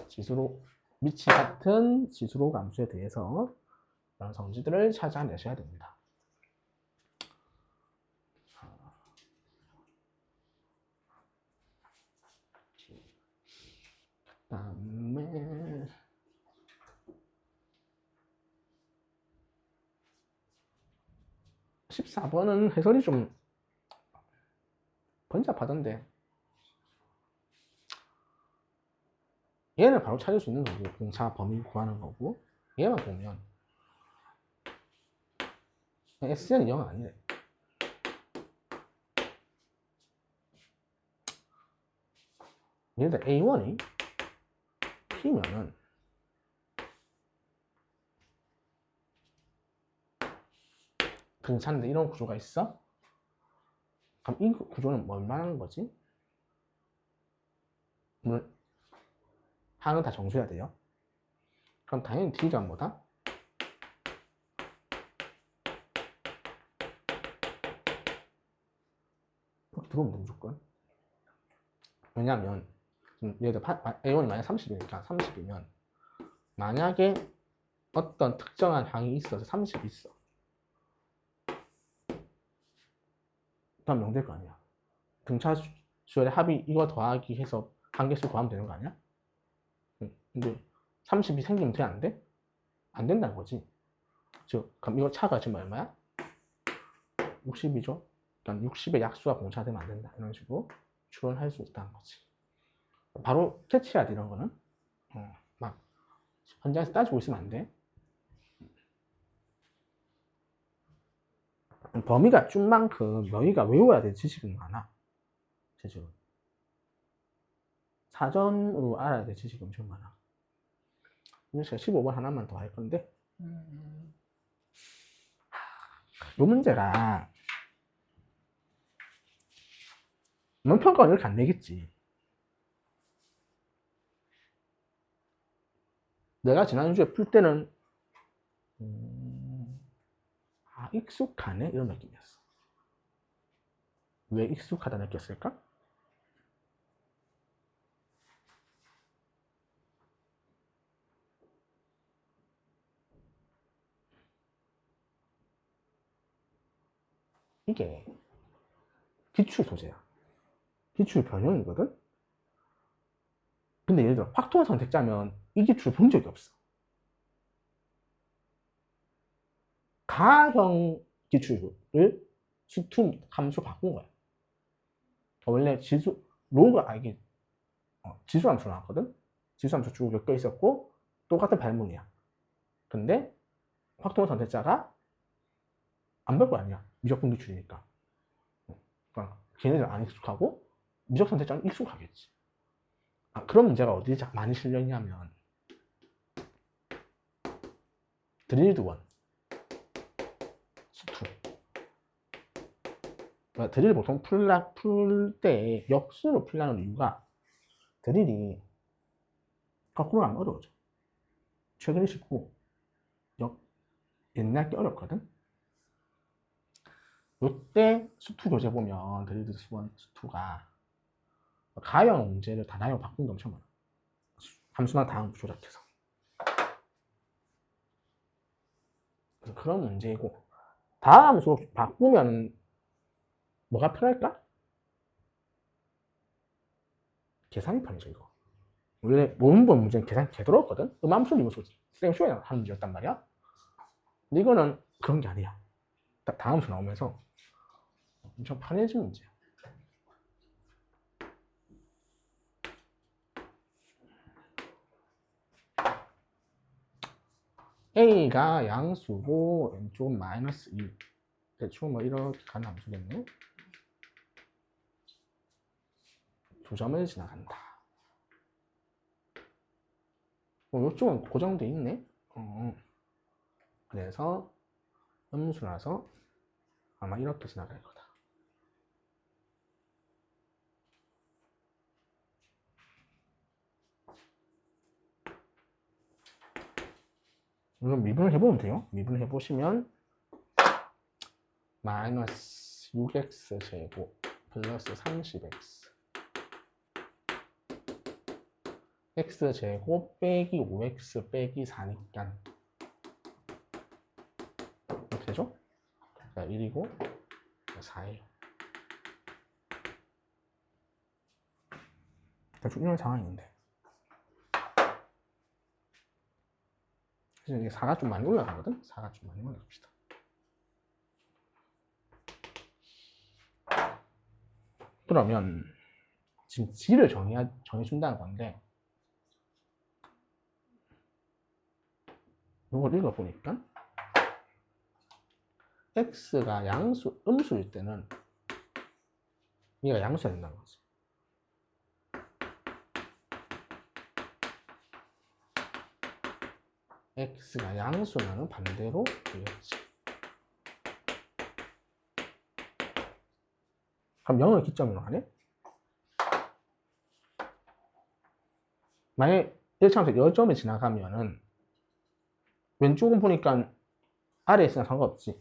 지수로 밑이 같은 지수로 감수에 대해서 이런 성질들을 찾아내셔야 됩니다. 그다음에 14번은 해설이 좀 번잡하던데, 얘는 바로 찾을 수 있는 거고, 공차 범위 구하는 거고, 얘만 보면 SN이 0은 아니래. 예를 들어 A1이 P면은 괜찮은데 이런 구조가 있어? 그럼 이 구조는 뭘 말하는 거지? 물론 항은 다 정수해야 돼요. 그럼 당연히 D가 뭐다? 들어오면 무조건. 왜냐면 예를 들어 A1이 만약 30이니까 30이면 만약에 어떤 특정한 항이 있어서 30이 있어. 그럼 0 될 거 아니야. 등차수열의 합이 이거 더하기 해서 한개수 구하면 되는 거 아니야? 근데 30이 생기면 돼? 안 돼? 안 된다는 거지. 즉, 그럼 이거 차가 지금 얼마야? 60이죠? 그러니까 60의 약수가 공차되면 안 된다. 이런 식으로 추론할 수 있다는 거지. 바로 캐치해야 돼, 이런 거는. 막 현장에서 따지고 있으면 안 돼. 범위가 준 만큼 너희가 외워야 될 지식은 많아. 지식은. 사전으로 알아야 될 지식이 엄청 많아. 오늘 제가 15번 하나만 더 할 건데, 이 문제가 평가원 이렇게 안 내겠지. 내가 지난주에 풀 때는 익숙하네? 이런 느낌이었어. 왜 익숙하다 느꼈을까? 이게 기출 소재야. 기출 변형이거든? 근데 예를 들어 확통 선택자면 이 기출 본 적이 없어. 가형 기출을 수투 함수로 바꾼 거야. 원래 이게 지수 함수 나왔거든? 지수 함수 쭉 엮여 있었고 똑같은 발문이야. 근데 확통 선택자가 안 볼 거 아니야. 미적분 기출이니까. 그러니까 걔네들 안 익숙하고 미적 선택자는 익숙하겠지. 그런 문제가 어디에 많이 실려있냐면 드릴드 1 수투. 그러니까 드릴 보통 풀 때 역수로 풀려는 이유가 드릴이 거꾸로 하면 어려워져. 최근에 쉽고 옛날 게 어렵거든. 이때 수투 교재 보면 드릴드 수투가 가형 문제를 단하형 바꾼 게 엄청 많아. 함수나 다음 조작해서. 그래서 그런 문제이고, 다음 수 바꾸면 뭐가 편할까? 계산이 편해져, 이거. 원래 모음본 문제는 계산 개더럽거든? 음함수, 미분수, 쌤쇼에 하는 문제였단 말이야. 근데 이거는 그런 게 아니야. 딱 다음 수 나오면서 엄청 편해진 문제야. A가 양수고 왼쪽은 마이너스 2. 대충 뭐 이렇게 가는 함수겠네. 두 점을 지나간다. 이쪽은 고정돼 있네. 그래서 음수라서 아마 이렇게 지나갈 거다. 이건 미분을 해보면 돼요. 미분을 해보시면 마이너스 6x 제곱 플러스 30x x 제곱 빼기 5x 빼기 4니까 이렇게 되죠? 자, 1이고 4예요. 대충 이런 상황인데 이게 4가 좀 많이 올라가거든? 4가 좀 많이 올라갑시다. 그러면 지금 G를 정해준다는 건데 이걸 읽어보니까 X가 음수일 때는 얘가 양수가 된다는 거지. X가 양수면 반대로 되겠지. 그럼 0을 기점으로 하네? 만약에 1차원에서 여점에 지나가면은 왼쪽은 보니까 아래에 있으나 상관없지.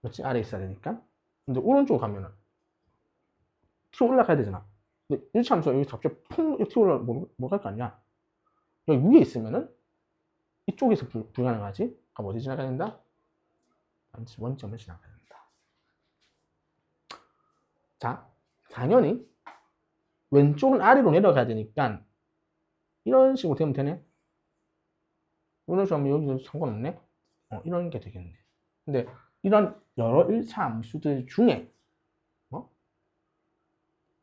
그렇지? 아래에 있어야 되니까. 근데 오른쪽 가면은 T 올라가야 되잖아. 근데 1차함수 여기서 갑자기 풍 T 올라 뭐 갈 거 아니야? 여기 위에 있으면은 이쪽에서 불가능하지? 그럼 어디 지나가야 된다? 원점을 지나가야 된다. 자, 당연히 왼쪽은 아래로 내려가야 되니까 이런 식으로 되면 되네. 이런 식으로 하면 여기도 상관없네. 이런 게 되겠네. 근데 이런 여러 1차 함수들 중에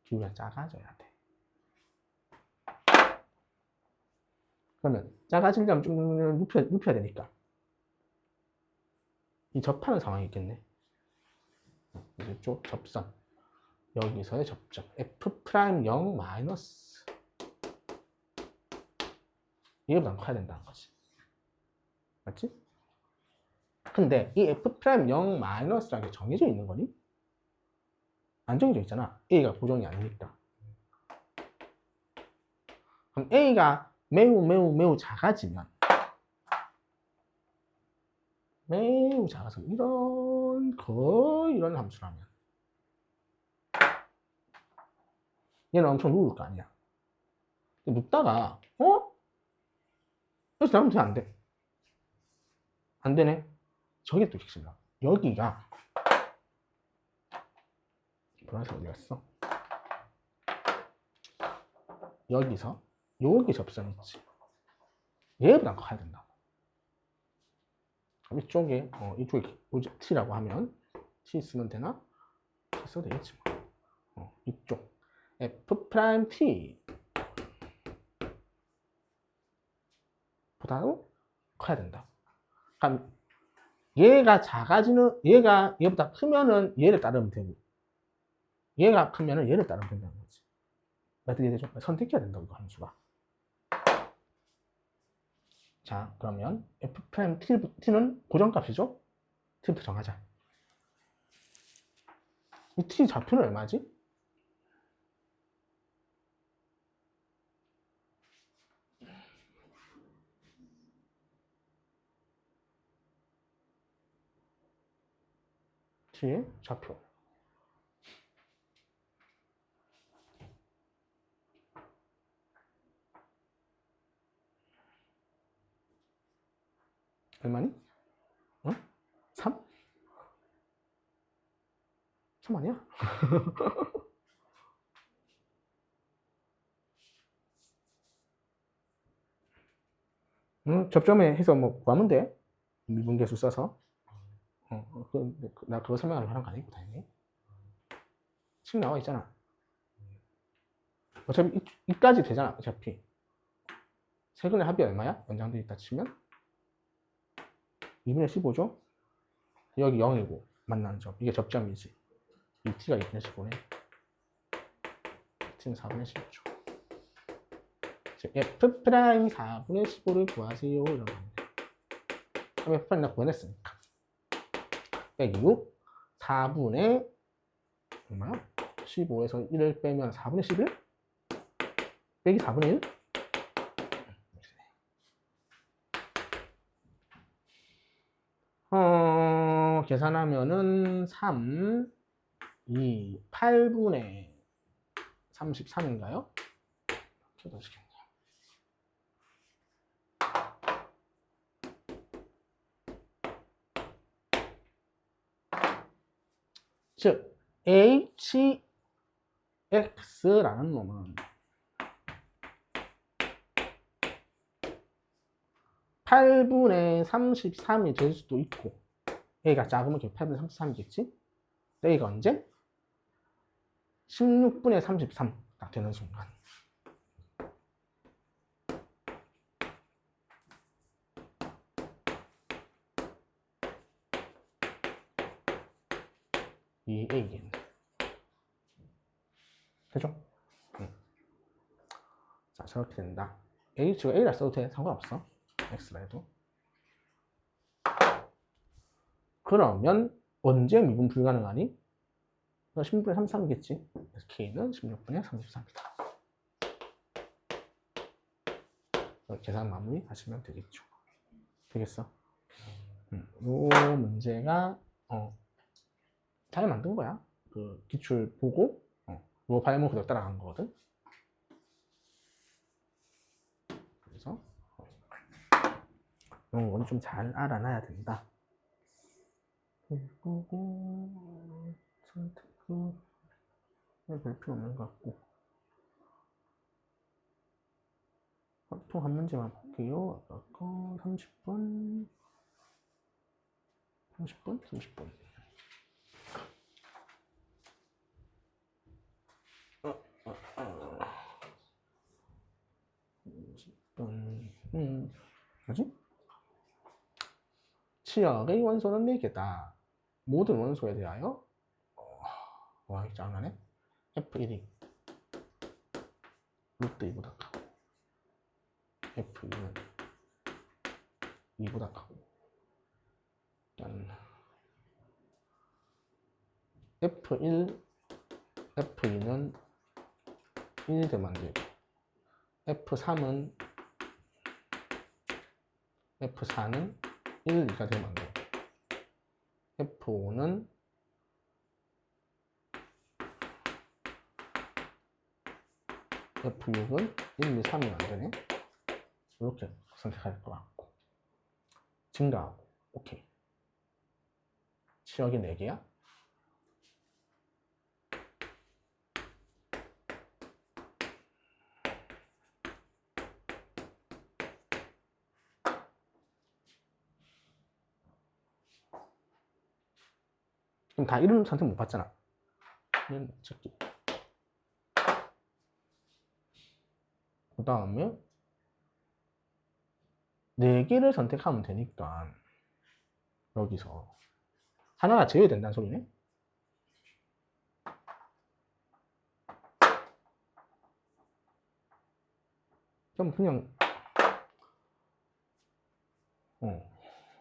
기울기가 작아져야 돼. 그러면 작아지려면 좀 눕혀야 되니까 이 접하는 상황이 있겠네. 이쪽 접선, 여기서의 접점 F'0 마이너스 이거보다 커야 된다는 거지. 맞지? 근데 이 F'0 마이너스라는 게 정해져 있는 거니? 안 정해져 있잖아. A가 고정이 아니니까. 그럼 A가 매우 작아지면 매우 작아서 거의 이런 함수라면 얘는 엄청 누울 거 아니야. 눕다가 여기서 나오면 안 돼. 안 되네. 저게 또 핵심이야. 여기가 보라색 어디 갔어? 여기서 여기 접선 있지. 얘보다 커야 된다고. 그럼 이쪽에 이쪽에 T라고 하면 T 쓰면 되나? T 써도 되겠지. 이쪽 F'T 보다도 커야 된다. 그럼 얘가 작아지는 얘보다 크면은 얘를 따르면 되고 얘가 크면은 얘를 따르면 된다는 거지. 어떻게 되죠? 선택해야 된다고 이거 함수가. 자, 그러면 F'T는 고정값이죠? T부터 정하자. 이 T 좌표는 얼마지? T의 좌표. 얼마니? 3? 3 아니야? 접점에 해서 뭐 구하면 돼. 미분계수 써서. 나 그거 설명하려고 하는 거 아니고 당연히. 지금 나와 있잖아. 어차피 이까지 되잖아. 어차피. 세근의 합이 얼마야? 연장돼 있다 치면 2분의 15죠? 여기 0이고 만나는 점. 이게 접점이지. 이 t가 2분의 15네. t는 4분의 15죠. F' 4분의 15를 구하세요. 이런 건데. 그럼 F'는 나 구해냈으니까. 빼기 6. 4분의 얼마야? 15에서 1을 빼면 4분의 11? 빼기 4분의 1? 계산하면은 3, 2, 8분의 33인가요? 계산시켰네요. 즉, HX라는 놈은 8분의 33이 될 수도 있고, A가 작으면 8분의 33이겠지? A가 언제? 16분의 33 딱 되는 순간. 이 A겠네. 되죠? 자, 저렇게 된다. H가 A라 써도 돼. 상관없어. X라 해도. 그러면 언제 미분 불가능하니? 16분의 33이겠지. 그래서 K는 16분의 33이다. 계산 마무리 하시면 되겠죠. 되겠어? 요 문제가 잘 만든 거야. 그 기출 보고 요 발목 그대로 따라간 거거든. 그래서 이런 거는 좀 잘 알아놔야 된다. 그리고 선택은 별 필요 없는 것 같고 보통 한 문제만 할게요. 아까 30분. 30분? 30분. 뭐지? 치역의 원소는 4개다. 모든 원소에 대하여 와, 이거 장난해? F1이 루트 2보다 크고 F2는 2보다 크고 일단 F1, F2는 1대만 되고 F3은 F4는 1, 2가 되면 되고 F5는 F6은 1, 2, 3이 안 되네. 이렇게 선택할 것 같고 증가하고 오케이. 치역이 4개야? 그럼 다 이런 선택 못 받잖아. 찾기. 그 다음에 4개를 선택하면 되니까 여기서 하나가 제외된다는 소리네. 그럼 그냥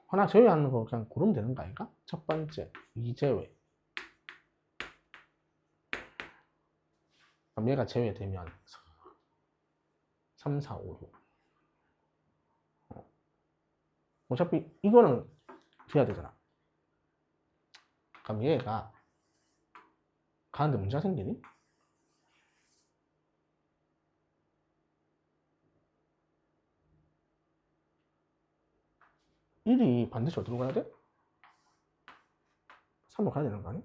하나 제외하는 거 그냥 고르면 되는 거 아닌가? 첫 번째 2제외. 그럼 얘가 제외되면 3, 4, 5, 6. 어차피 이거는 돼야 되잖아. 그럼 얘가 가는데 문제가 생기니? 일이 반드시 어디로 가야 돼? 3로 가야 되는 거 아니야?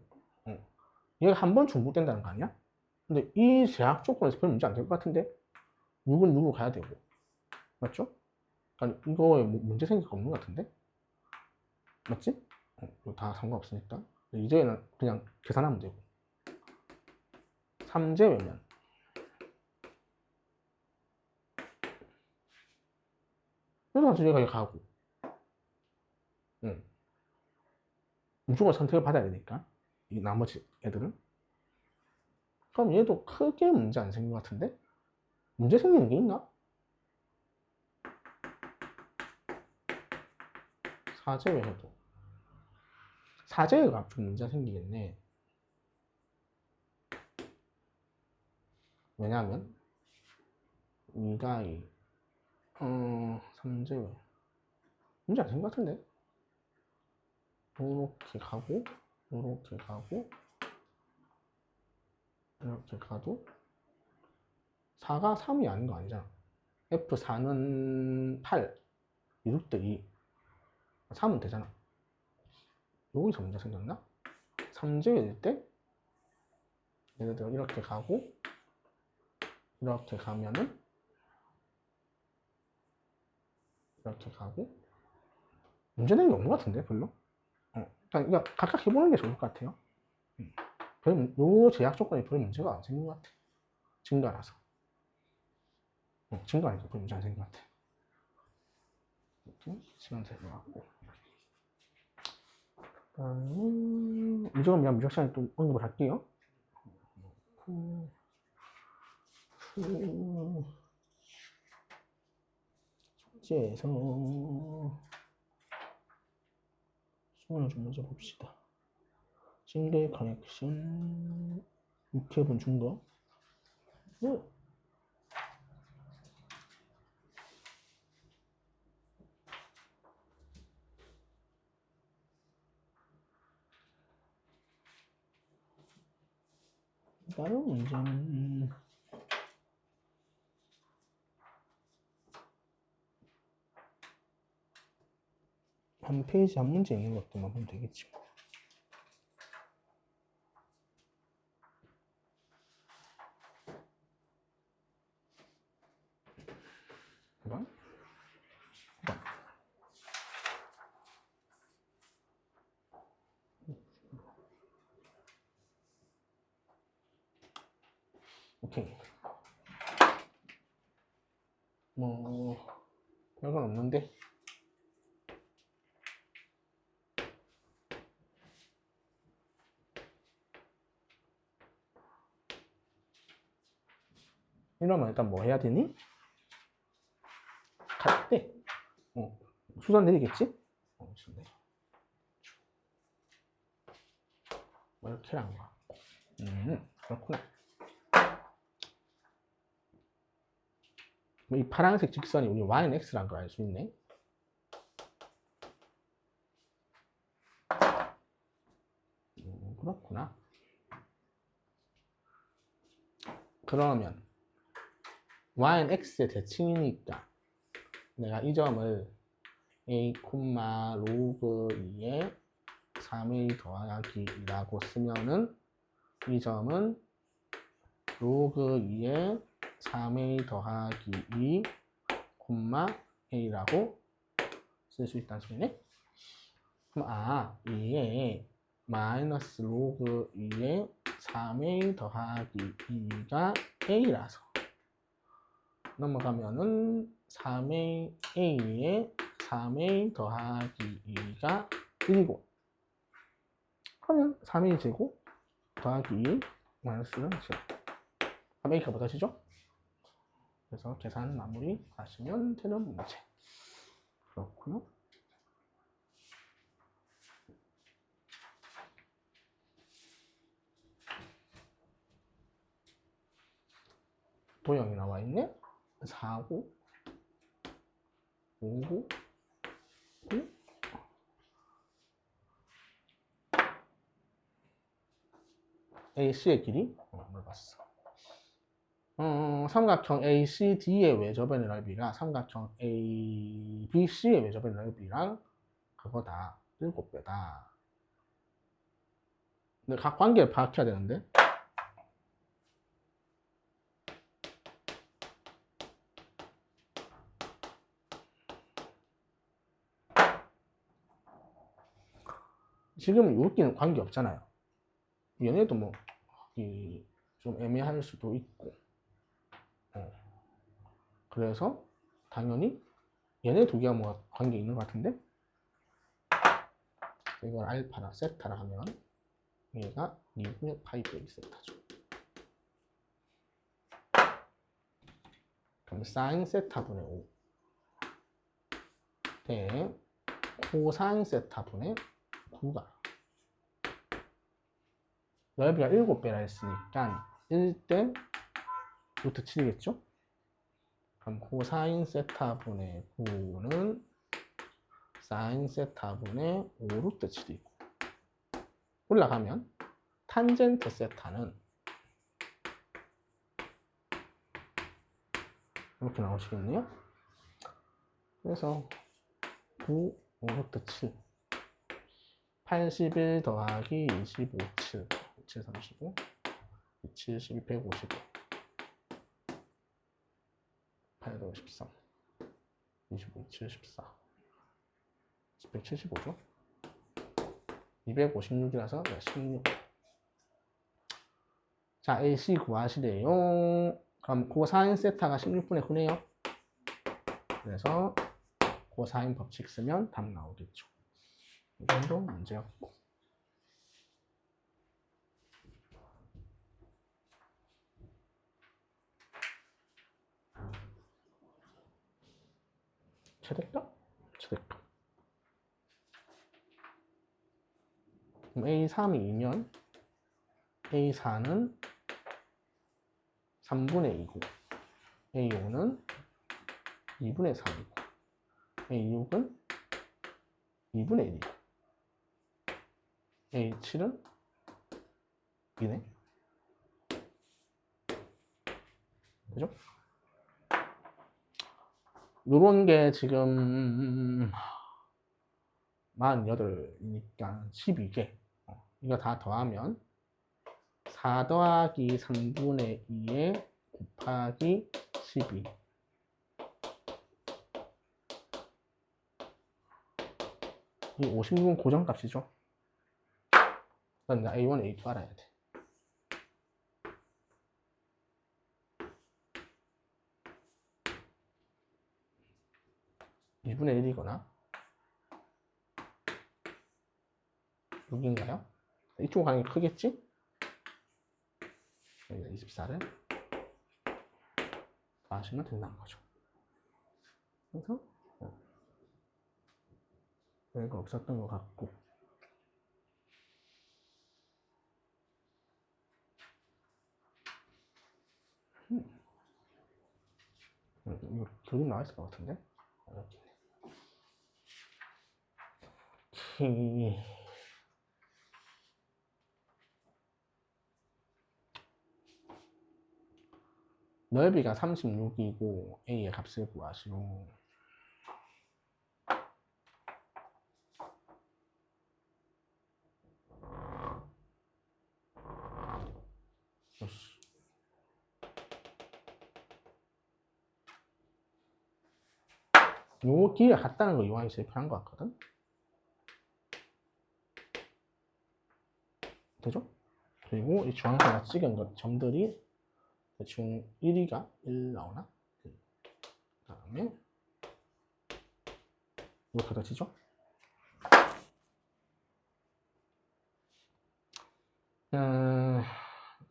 얘가 한 번 중복된다는 거 아니야? 근데 이 제약 조건에서 별 문제 안 될 것 같은데? 6은 6으로 가야 되고. 맞죠? 아니, 이거에 문제 생길 거 없는 것 같은데? 맞지? 이거 다 상관없으니까. 이제는 그냥 계산하면 되고. 3제외면 그래서 얘가 가고 무조건 선택을 받아야 되니까 이 나머지 애들은. 그럼 얘도 크게 문제 안 생긴 것 같은데? 문제 생기는 게 있나? 4제외 해도 4제외가 좀 문제가 생기겠네. 왜냐하면 2가 2 3제외 문제 안 생긴 것 같은데? 이렇게 가고 이렇게 가고 이렇게 가도 4가 3이 아닌 거 아니잖아. F4는 8 이룰 때 2 3은 되잖아. 여기서 문제 생겼나? 3제일 때 예를 들어 이렇게 가고 이렇게 가면은 이렇게 가고 문제되는 게 없는 것 같은데 별로? 그러니까 각각 해보는 게 좋을 것 같아요. 요 제약 조건이 별 문제가 안 생긴 것 같아. 증가라서. 증가하니까 별 문제 안 생긴 것 같아. 이렇게 시간 들어갔고. 무조건 그냥 무적 시간에 또 언급을 할게요. 숙제에서 수원을 좀 먼저 봅시다. 싱글 커넥션 6회분 중도. 다른 문제는 한 페이지 한 문제 있는 것들만 보면 되겠지. 뭐? 오케이. 뭐 별건 없는데. 이러면 일단 뭐 해야 되니? 갈 때 수선 내리겠지? 뭐 이렇게 한 거야. 그렇구나. 이 파란색 직선이 우리 y는 x라는 걸 알 수 있네. 그렇구나. 그러면 y는 x의 대칭이니까 내가 이 점을 a, 로그 2에 3a 더하기 2라고 쓰면은 이 점은 로그 2에 3a 더하기 2, a라고 쓸 수 있다는 소리네. 그럼 이게 마이너스 로그 2에 3a 더하기 2가 a라서 넘어가면은 3a에 3a 더하기 2가 1이고 그러면 3a 제곱 더하기 2 마이너스는 0. 그럼 a가 뭐다시죠? 그래서 계산 마무리 하시면 되는 문제. 그렇군요. 도형이 나와 있네. 4고 5고 9 AC의 길이 물어봤어. 삼각형 ACD의 외접의 넓이가 삼각형 ABC의 외접의 넓이랑 그거다. 7배다. 근데 각 관계를 파악해야 되는데 지금 이렇게는 관계 없잖아요. 얘네도 뭐 좀 애매할 수도 있고 그래서 당연히 얘네 두 개가 뭐 관계 있는 것 같은데 이걸 알파랑 세타라 하면 얘가 2분의 파이 빼기 세타죠. 그럼 사인 세타분의 5 대 코사인 세타분의 9가 넓이가 7배라 했으니까 1대 루트 7이겠죠? 그럼 코사인 세타분의 9는 사인 세타분의 5 루트 7이고 올라가면 탄젠트 세타는 이렇게 나오시겠네요. 그래서 9, 5 루트 7 81 더하기 25, 7 7, 35 7, 12, 155 8, 13 25, 74 175죠? 256이라서 16. 자, AC 구하시래요. 그럼 코사인 세타가 16분의 9네요. 그래서 코사인 법칙 쓰면 답 나오겠죠. 이 정도 문제였고. 최대값? 최대값. 그럼 A3이 2면 A4는 3분의 2고 A5는 2분의 3이고 A6은 2분의 1이고 A7은 2네. 그죠? 요런 게 지금 48이니까 12개. 이거 다 더하면 4 더하기 3분의 2에 곱하기 12. 이 56은 고정값이죠. 그럼 A1, A2 알아야 돼. 2분의 1이거나 6인가요? 이쪽으로 가는 게 크겠지? 여기가 24를 더하시면 된다는 거죠. 그래서 여기가 없었던 것 같고 이거 그림 나와 있을 것 같은데? 여기 넓이가 36이고 A의 값을 구하시오. 요 길이가 같다는 거 이용하기 제일 편한 것 같거든? 되죠? 그리고 이 주황색으로 찍은 것 점들이 대충 1위가 1 나오나? 그 다음에 이렇게 닫히죠?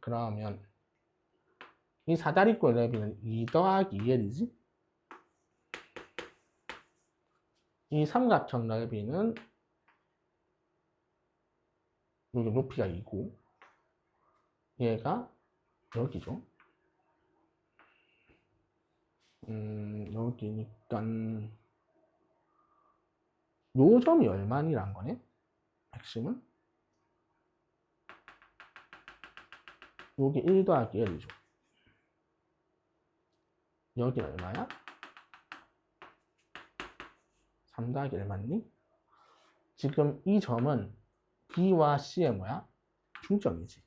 그러면 이 사다리꼴 넓이는 2 더하기 2L이지? 이 삼각형 넓이는 여기 높이가 2고 얘가 여기죠. 여기니까 요 점이 얼마니란 거네? 핵심은 여기 1 더하기 L이죠. 여기 얼마야? 3 더하기 1 맞니? 지금 이 점은 B와 C의 뭐야? 중점이지.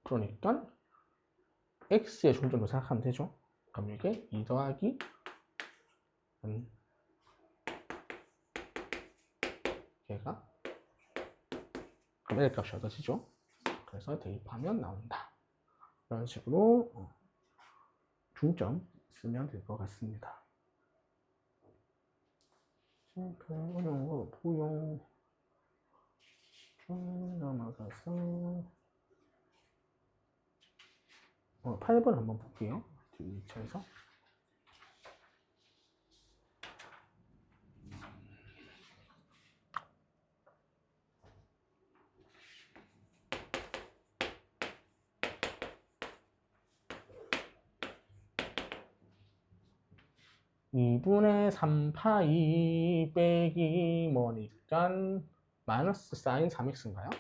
그러니까 X의 중점으로 생각하면 되죠. 그럼 이게 2 더하기 얘가 그럼 L 값이 얻어지죠. 그래서 대입하면 나온다. 이런 식으로 중점 쓰면 될 것 같습니다. 어려운 거 없고요. 넘어가서 8번 한번 볼게요. 뒤 2차에서. (2분의 3파이) 빼기 뭐니까 마이너스 사인 3x인가요?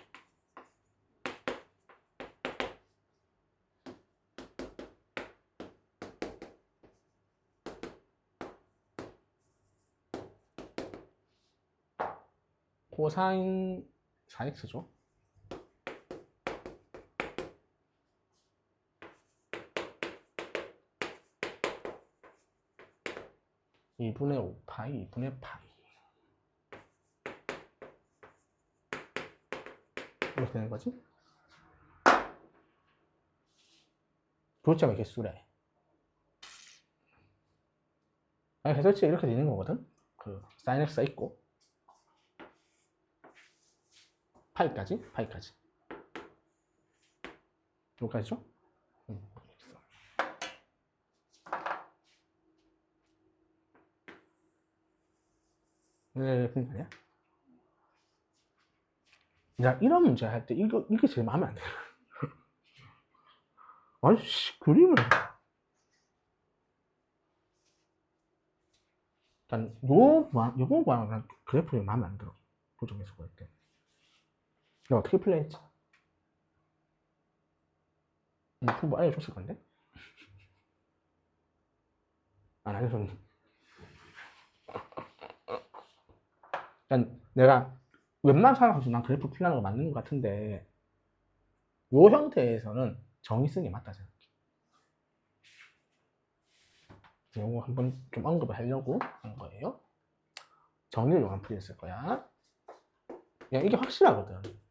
코사인 4x죠. 2분의 5파이 2분의 파이 이렇게 되는 거지? 교점의 개수래. 아니, 개수치 이렇게 되는 거거든? 그 사인 x가 있고 파이까지 여기까지죠? 네, 그러니까요. 야, 이런 문제 할 때 이게 제일 마음에 안 들어. 아이씨, 그림을. 일단 요거 구하는 그래프가 마음에 안 들어. 고정해서 볼 때. 내가 어떻게 플레이했지? 후보 알려줬을 건데? 안 알려줬네. 일단 내가 웬만한 상황에서 난 그래프 풀라는 거 맞는 것 같은데 요 형태에서는 정의 쓰는 게 맞다 생각해. 요거 한번 좀 언급을 하려고 한 거예요. 정의를 요한 풀이했을 거야. 그냥 이게 확실하거든.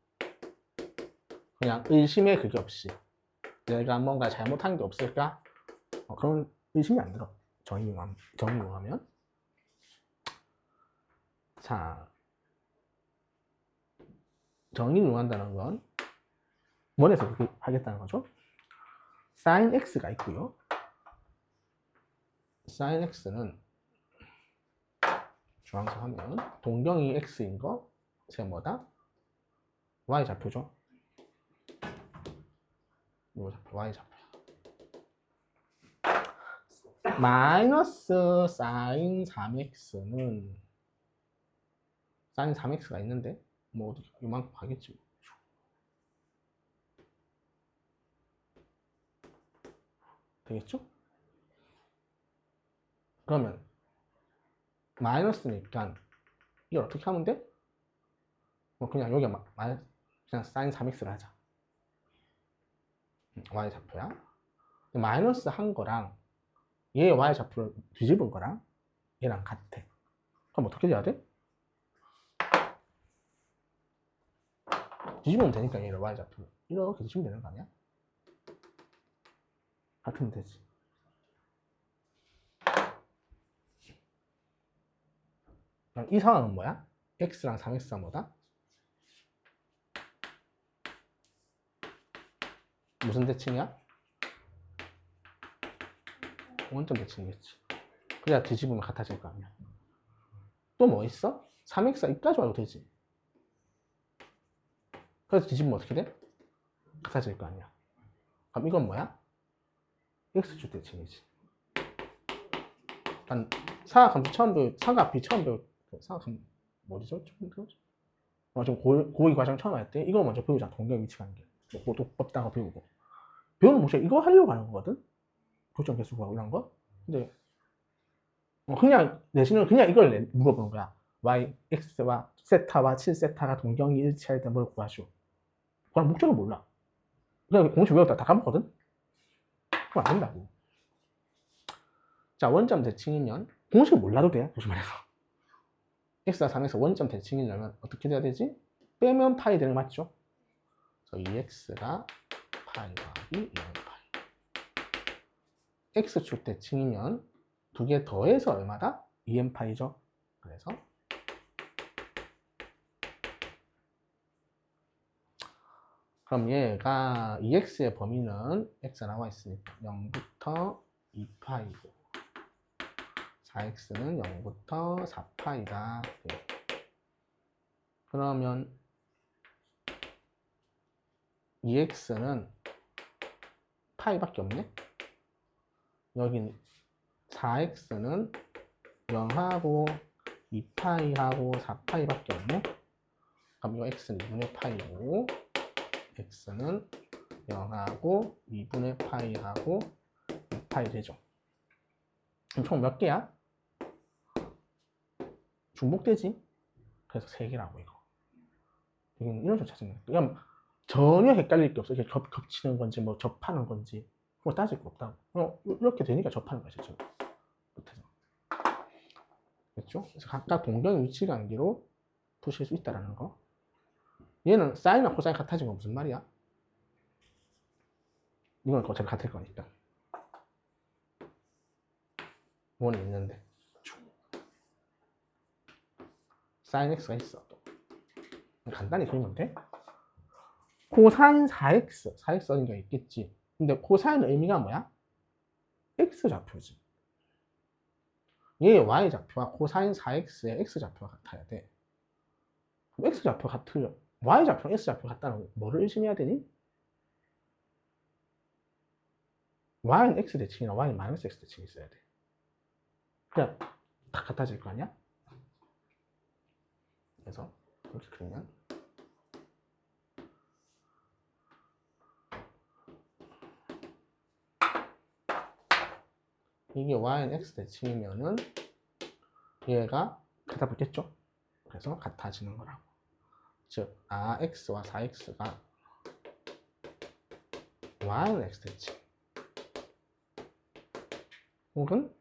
그냥 의심의 그게 없이 내가 뭔가 잘못한 게 없을까? 그런 의심이 안 들어. 정의 요하면. 자, 정의를 이용한다는 건 원에서 그렇게 하겠다는 거죠. sin x가 있고요. sin x는 중앙선 하면 동경이 x인 거, 제 뭐다? y 좌표죠. 요 좌표, y 좌표. 마이너스 sin 3x는 sin 3x가 있는데 뭐 이만큼 가겠지. 되겠죠? 그러면 마이너스니까 이걸 어떻게 하면 돼? 뭐 그냥 여기 그냥 sin 3x를 하자. y 좌표야. 마이너스 한 거랑 얘 y 좌표를 뒤집은 거랑 얘랑 같아. 그럼 어떻게 돼야 돼? 뒤집으면 되니까 얘를 y 좌표를 이렇게 뒤집으면 되는 거 아니야? 같으면 되지. 그럼 이 상황은 뭐야? x랑 3x가 뭐다? 무슨 대칭이야? 원점 대칭이겠지. 그래야 뒤집으면 같아질 거 아니야. 또 뭐 있어? 3x가 이까지 와도 되지. 그래서 뒤집으면 어떻게 돼? 같아질 거 아니야. 그럼 이건 뭐야? x축 대칭이지. 사각함수 처음 배우, 사각비 처음 배우, 사각함 뭐죠? 처음 배우죠? 좀 고2 과정 처음 할 때 이거 먼저 배우자. 동경 위치 관계. 뭐 똑같다고 배우고. 배우는 뭐지? 이거 하려고 하는 거거든? 교점 계수 구하고 이런 거. 근데 그냥 내신은 그냥 이걸 물어보는 거야. y, x와 세타와 7세타가 동경이 일치할 때 뭘 구하시오. 그냥 목적을 몰라. 그냥 공식 외웠다 다 까먹거든? 그럼 안 된다고. 자, 원점 대칭이면 공식을 몰라도 돼. 다시 말해서. x와 3에서 원점 대칭이려면 어떻게 돼야 되지? 빼면 파이 되는 거 맞죠? 그래서 2x가 파이 더하기 2파이. x축 대칭이면 두 개 더해서 얼마다? 2n파이죠. 그래서 그럼 얘가 2x의 범위는 x가 나와 있으니까 0부터 2파이고 4x는 0부터 4파이다. 그러면 2x는 파이밖에 없네. 여긴 4x는 0하고 2파이하고 4파이밖에 없네. 그럼 이거 x는 2분의 파이고 x는 0하고 2분의 파이하고 2파이 되죠. 그럼 총 몇 개야? 중복되지? 그래서 3개라고 이거. 이런 식 찾으면 그냥 전혀 헷갈릴 게 없어. 이게 겹치는 건지 뭐 접하는 건지 뭐 따질 거 없다고. 이렇게 되니까 접하는 거지 지금. 그렇죠? 그래서 각각 동경 위치 관계로 푸실 수 있다라는 거. 얘는 사인과 코사인 같아진 건 무슨 말이야? 이건 어차피 같을 거니까. 원이 있는데 사인 x가 있어. 간단히 그리면 돼. 코사인 4x, 4x 어딘가 있겠지. 근데 코사인 의미가 뭐야? x 좌표지. 얘의 y 좌표와 코사인 4x의 x 좌표가 같아야 돼. 그럼 x 좌표 같으려 y 좌표랑 x 좌표 같다는 뭐를 의심해야 되니? y는 x 대칭이나 y는 마이너스 x 대칭이 있어야 돼. 그냥 다 같아질 거 아니야? 그래서 이렇게 그리면 이게 y는 x 대칭이면은 얘가 같아 붙겠죠? 그래서 같아지는 거라고. 즉, x와 4x가 y는 x 대칭 혹은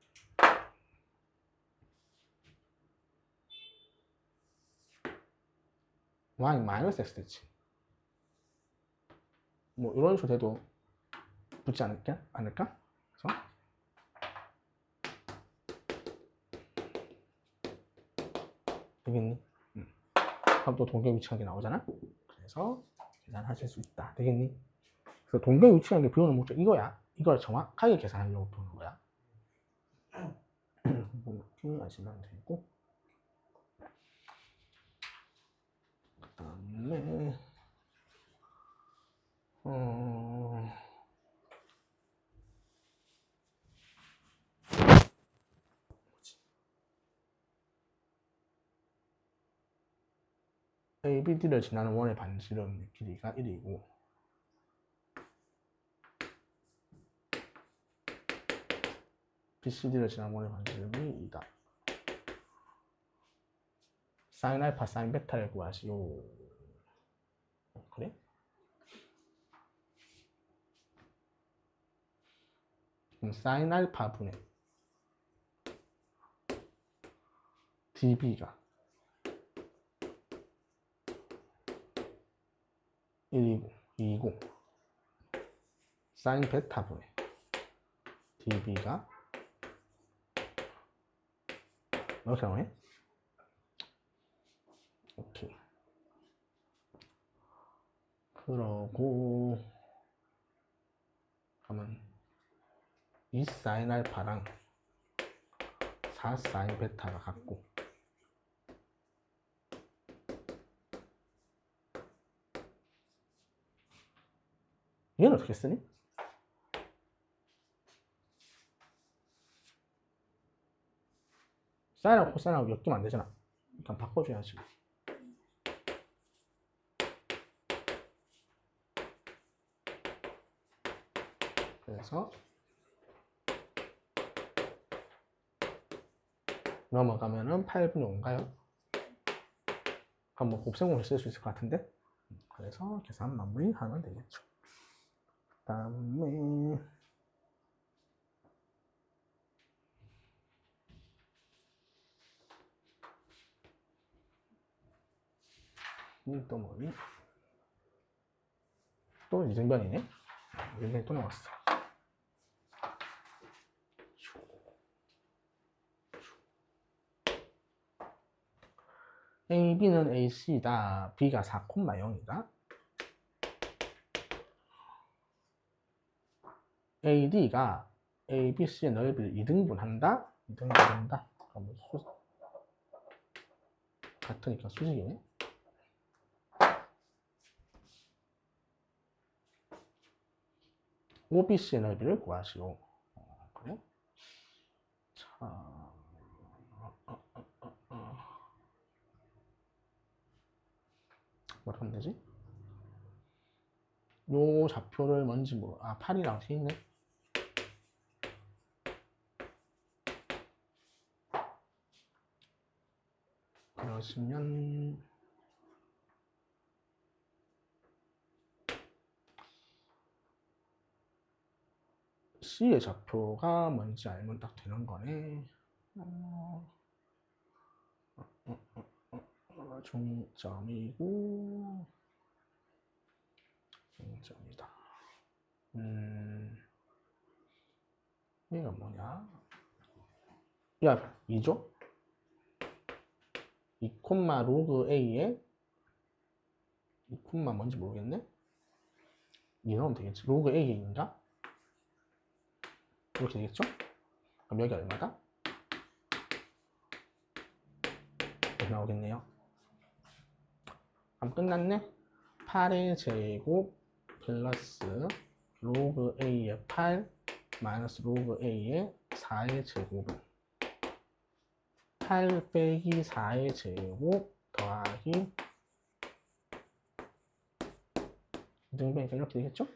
y 마이너스 x 대칭 뭐 이런 식으로 돼도 붙지 않을까? 그래서 되겠니? 그럼 또 동경 위치한 게 나오잖아? 그래서 계산하실 수 있다. 되겠니? 그래서 동경 위치한 게 배우는 목적 이거야. 이걸 정확하게 계산하려고 보는 거야. 이렇게 아시면 되고. 그 다음에 ABD를 지나는 원의 반지름 길이가 1이고 BCD를 지나는 원의 반지름이 2다. 사인 알파, 사인 베타를 구하시오. 그래? 그럼 사인 알파 분의 db가 1이고 2이고 사인 베타 분의 db가 이렇게 나오네? 오케이. 그러고 하면 2 사인 알파랑 4 사인 베타가 같고 얘는 어떻게 쓰니? 사인하고 코사인하고 엮이면 안 되잖아. 일단 바꿔줘야지. 그래서 넘어가면은 8분의 5인가요? 한번 곱셈공을 쓸 수 있을 것 같은데? 그래서 계산 마무리하면 되겠죠. 그 다음에 또 뭐니? 또 이등변이네? 이등변이 또 나왔어. AB는 AC다. B가 4,0이다. AD가 ABC의 넓이를 2등분한다. 2등분한다. 그럼 같으니까 수직이네. OBC의 넓이를 구하시오. 그래? 자, 뭐라 하면 되지? 요 좌표를 뭔지 아, 8이라고 돼 있네. 그러시면 C의 좌표가 뭔지 알면 딱 되는 거네. 중점이고 중점이다. 얘가 뭐냐? 야, 2죠? 2, 로그 A에 2, 뭔지 모르겠네? 2 넣으면 되겠지. 로그 A인가? 이렇게 되겠죠? 그럼 여기 얼마다? 이렇게 나오겠네요. 그럼 끝났네? 8의 제곱 플러스 로그 A의 8 마이너스 로그 A의 4의 제곱은 8 빼기 4의 제곱 더하기 이등변이니까 이렇게 되겠죠?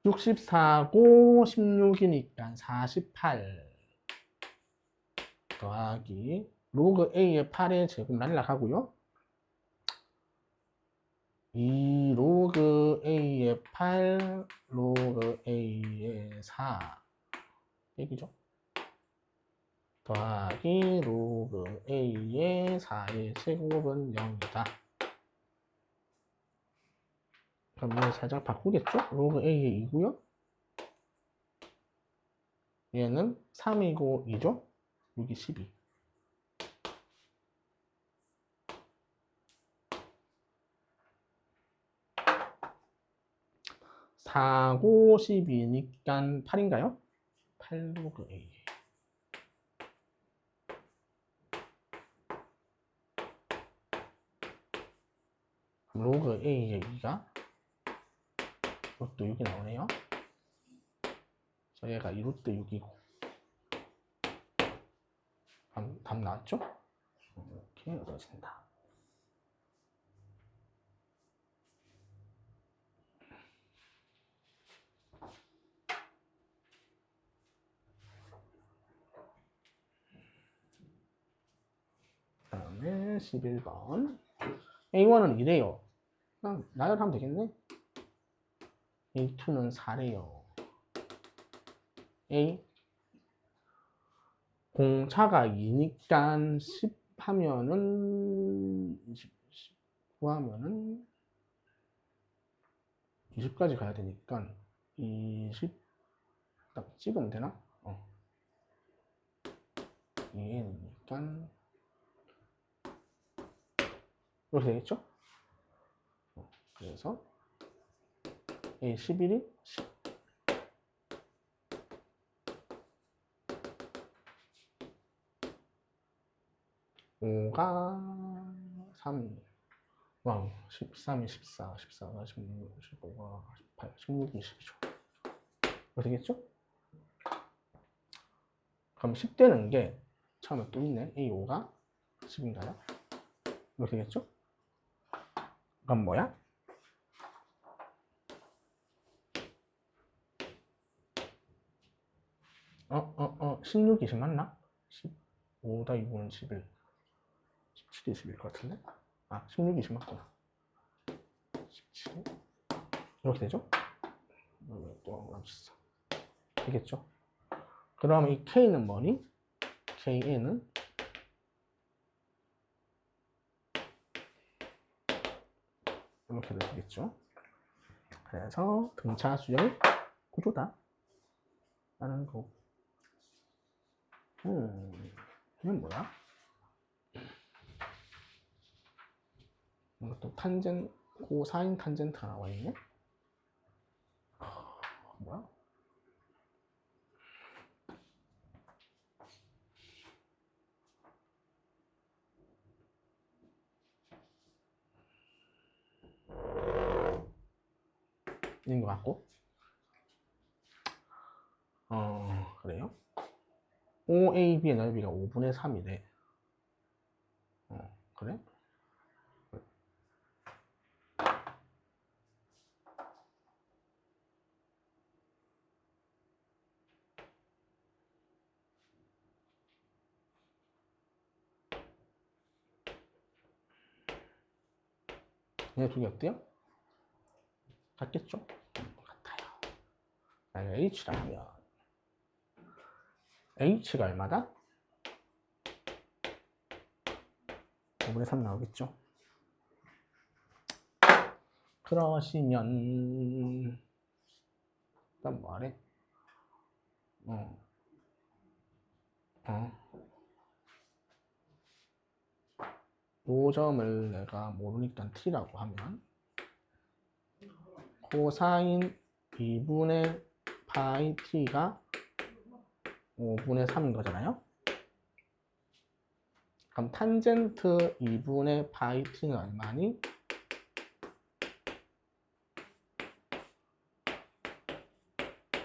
64고 16이니까 48 더하기 로그 A의 8의 제곱 날라가고요. 2 로그 A의 8 로그 A의 4 얘기죠. 더하기 로그 A의 4의 제곱은 0이다. 그럼 얘 살짝 바꾸겠죠? 로그 A의 2고요. 얘는 3이고 2죠? 여기 12. 4, 5, 12니까 8인가요? 8 로그 A. 로그 A의 2가 루트 6이 나오네요. 그래서 얘가 2 루트 6이고 답 나왔죠? 이렇게 얻어진다. 그 다음에 11번 A1은 2래요. 그냥 나열하면 되겠네. A2는 4래요. A 공차가 2니까 10 하면은 10 구하면은 20까지 가야 되니까 20 딱 찍으면 되나? EN이니까 이렇게 되겠죠? 그래서 A11이 10 5가 3 와, 13이 14, 14가 16, 15가 18, 16이 22죠. 이렇게 되겠죠? 그럼 10 되는 게 처음에 또 있네. A5가 10인가요? 이렇게 되겠죠? 그럼 뭐야? 16, 20 맞나? 15다 2분은 11 17, 21 같은데? 16, 20 맞구나. 17 이렇게 되죠? 또 없어. 되겠죠? 그럼 이 K는 뭐니? KN은 이렇게 되겠죠? 그래서 등차 수열 구조다 라는 거. 이건 뭐야? 이것도 탄젠 코사인 탄젠트가 나와 있네. 뭐야? 있는 것 같고. 그래요? OAB의 넓이가 5분의 3이래. 그래? 얘네 두 개 어때요? 같겠죠? 같아요. H라면 H가 얼마다? 5분의 3 나오겠죠? 그러시면 일단 뭐하래? 5점을 내가 모르니까 t라고 하면 코사인 2분의 파이 t가 5분의 3인 거잖아요. 그럼 탄젠트 2분의 파이 t는 얼마니?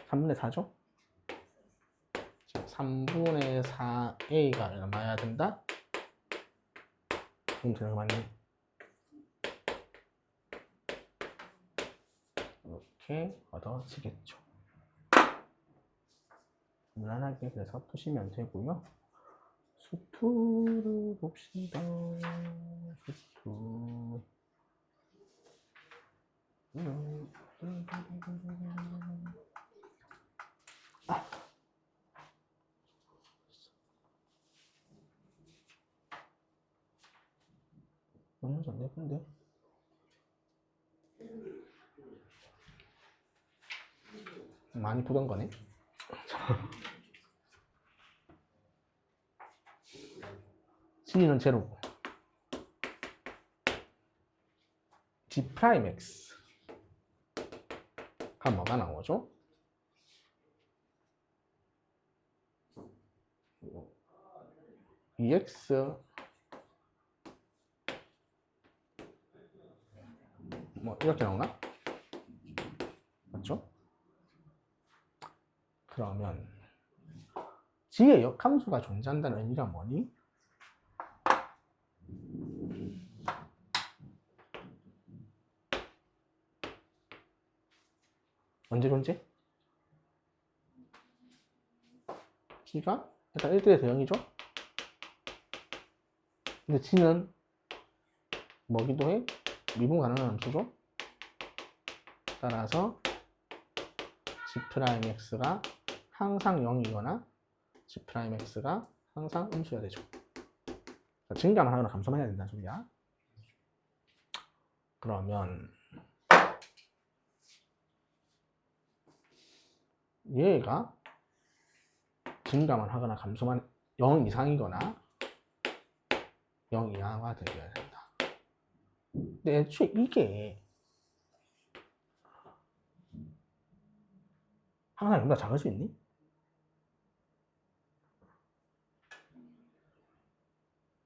3분의 4죠? 3분의 4a가 얼마야 된다? 지금 제가 맞네. 이렇게 얻어지겠죠. 무난하게 그래서 푸시면 되고요. 수투를 봅시다. 수투. 너무 안 예쁜데? 많이 부던 거네. G는 제로고 G 프라임 X 그럼 뭐가 나오죠? EX 뭐 이렇게 나오나? 맞죠? 그러면 G의 역함수가 존재한다는 의미가 뭐니? 언제 존재? G가 일단 1대 대형이죠? 근데 G는 뭐기도 해? 미분 가능한 함수죠? 따라서 G'X가 항상 0이거나 G'X가 항상 음수여야 되죠. 증가만 하거나 감소만 해야 된다는 소리야. 그러면 얘가 증가만 하거나 감소만 0 이상이거나 0 이하가 되어야 된다. 근데 애초에 이게 항상 0보다 작을 수 있니?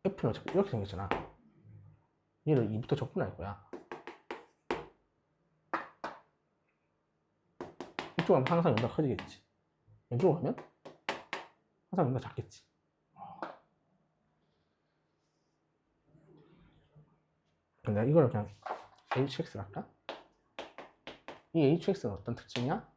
F는 이렇게 생겼잖아. 얘를 2부터 적분할 거야. 이쪽은 항상 0보다 커지겠지. 왼쪽으로 가면 항상 0보다 작겠지. 근데 이걸 그냥 HX를 할까? 이 HX는 어떤 특징이야?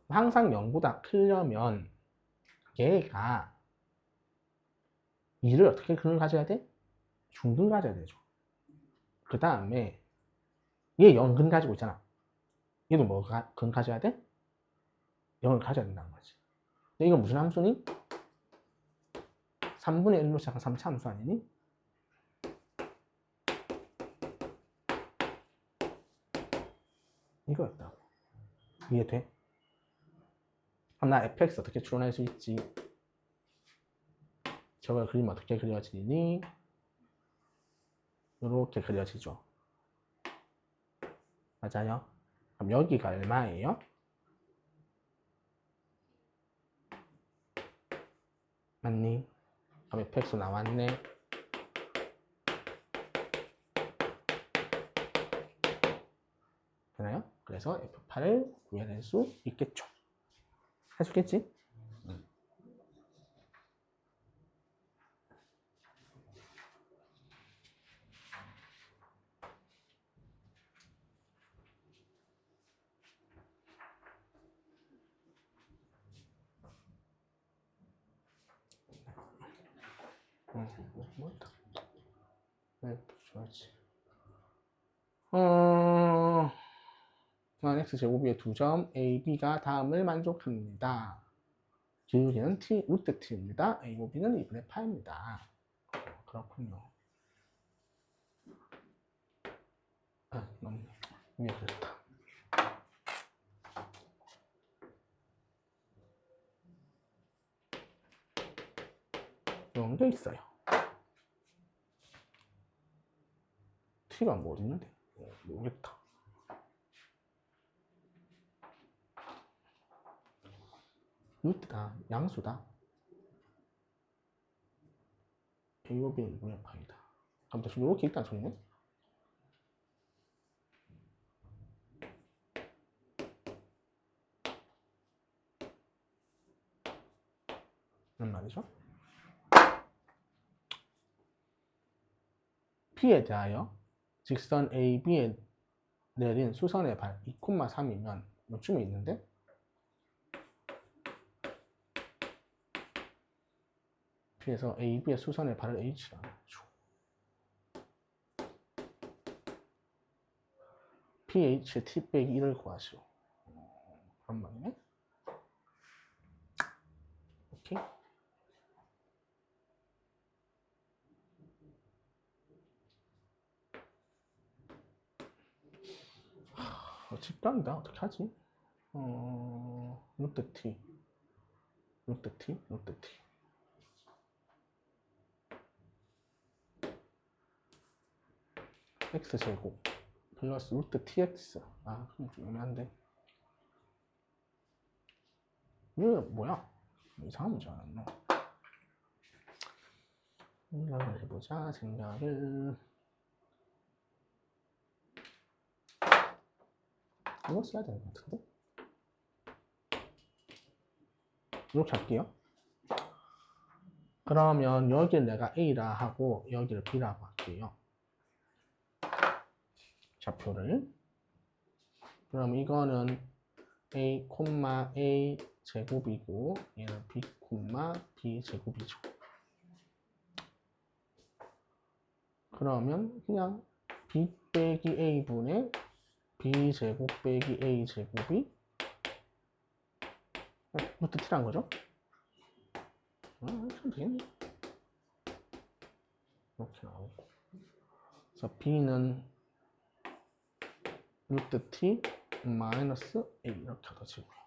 항상 0보다 크려면 얘가 2를 어떻게 근을 가져야 돼? 중근 가져야 되죠. 그 다음에 얘 0근 가지고 있잖아. 얘도 뭐 근 가져야 돼? 0을 가져야 된다는 거지. 근데 이건 무슨 함수니? 3분의 1로 시작한 3차 함수 아니니? 이거였다고. 이해돼? 그럼 나 fx 어떻게 추론할 수 있지? 저걸 그리면 어떻게 그려지니? 이렇게 그려지죠. 맞아요? 그럼 여기가 얼마예요? 맞니? 그럼 fx 나왔네. 되나요? 그래서 F8을 구해낼 수 있겠죠. 할 수 있겠지? 뭐다? 네, 좋아지. x 제곱의 2점 a, b가 다음을 만족합니다. 기울기는 t, 루트 t입니다. a고 b는 2분의 파입니다. 그렇군요. 너무 위에 그렸다. 이런 게 있어요. t가 뭐 어디 있는데? 모르겠다. 루트다, 양수다. a고 b는 2분의 파이다. 그럼 대충 이렇게 있다는 소리네? 이런 말이죠. P에 대하여 직선 AB에 내린 수선의 발 2,3이면 요쯤에 있는데 P에서 AB의 수선의 발을 H라고 해줘. PH의 T 빼기 1을 구하시오. 그런 말이네. 오케이. 직방이다. 어떻게 하지? 루트 T, 루트 T, 루트 T. x제곱 플러스 루트 tx. 아, 그럼 좀 애매한데. 이거 뭐야? 이상한 문제 나왔나? 생각을 해보자. 생각을. 이거 써야 되는 것 같은데? 이렇게 할게요. 그러면 여기를 내가 A라 하고 여기를 B라고 할게요. 좌표를. 그럼 이거는 A, A 제곱이고 얘는 B, B 제곱이죠. 그러면 그냥 B 빼기 A분의 B 제곱 빼기 A 제곱이 루트 T란 거죠? 이렇게 하면 되겠네. 이렇게 나오고. 그래서 B는 루트 T 마이너스 A 이렇게 얻어지고요.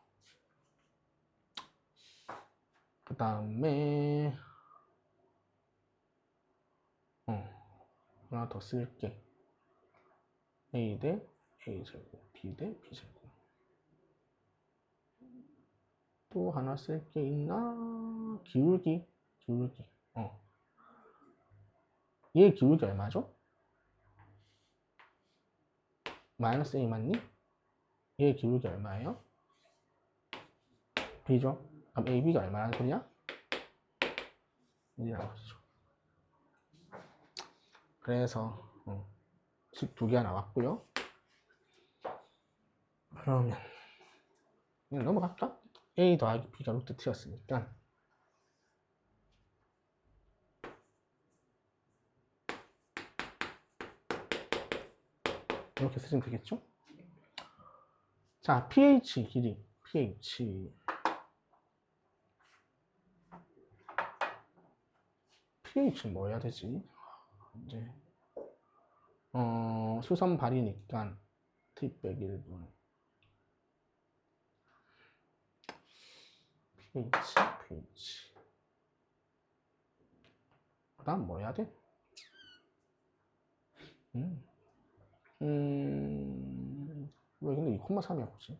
그 다음에 하나 더 쓸게. A 대 A 제곱, B 대 B 제곱. 또 하나 쓸 게 있나? 기울기. 얘 기울기 얼마죠? 마이너스 A 맞니? 얘 기울기 얼마예요? B죠? 그럼 AB가 얼마라는 소리야? 1이라는 거죠. 그래서 식 두 개가 나왔고요. 그러면 그냥 넘어갈까? A 더하기 B가 루트 T였으니까 이렇게 쓰시면 되겠죠? 자, pH 길이, pH 뭐 해야 되지? 이제 수선 발이니까 T 빼기 1분 pH 그 다음 뭐 해야 돼? 왜 근데 2,3이야 굳이?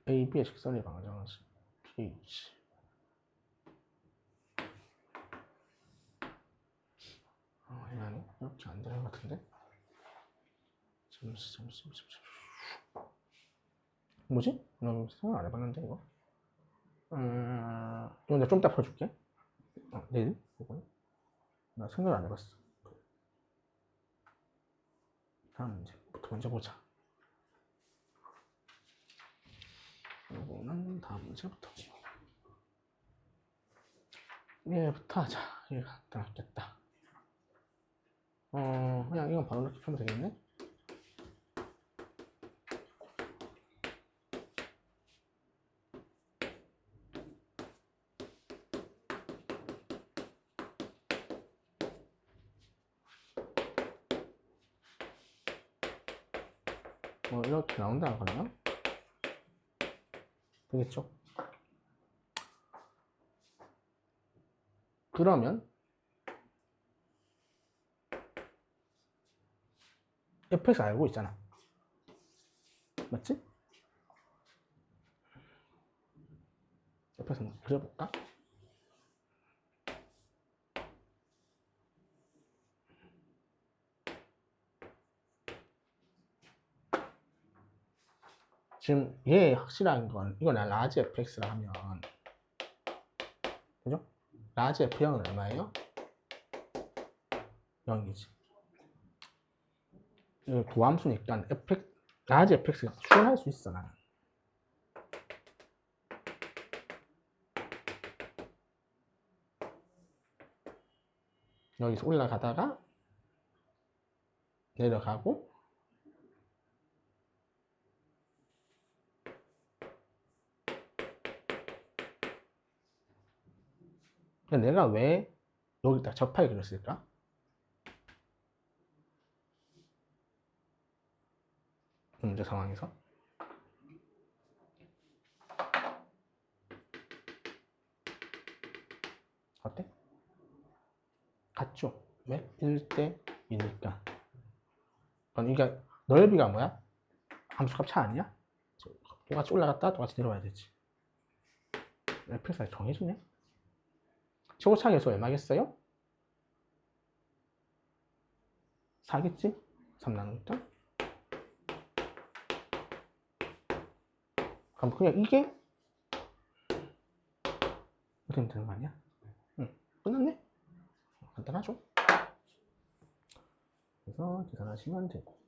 A, B의 직선이 방정하지 pH 애매하네? 이렇게 안 되는 것 같은데? 잠시 뭐지? 나 생각 안 해봤는데 이거 이거 내가 좀 이따 풀어줄게. 내일? 이거는? 나 생각 안 해봤어. 다음 문제부터 먼저 보자. 이거는 다음 문제부터. 얘부터 하자. 얘가 낫겠다. 그냥 이건 바로 이렇게 풀면 되겠네? 이렇게 나온다 그러면 되겠죠? 그러면 fx 알고 있잖아. 맞지? fx 한번 그려볼까? 지금 얘 확실한 건 이건 라지 fx라 하면 그죠? 라지 f0은 얼마예요? 0이지. 도함수니까 라지 fx에서 추론할 수 있어 나는. 여기서 올라가다가 내려가고 내가 왜 여기다 접하게 그렸을까? 문제 상황에서 어때? 같죠? 왜? 1대 2니까. 그러니까 넓이가 뭐야? 함수값 차 아니야? 똑같이 올라갔다 똑같이 내려와야 되지. fx가 정해지네. 최고차 계수 얼마겠어요? 4겠지? 3 나누니까. 그럼 그냥 이게 어떻게 되는 거 아니야? 응, 끝났네? 간단하죠? 그래서 계산하시면 되고.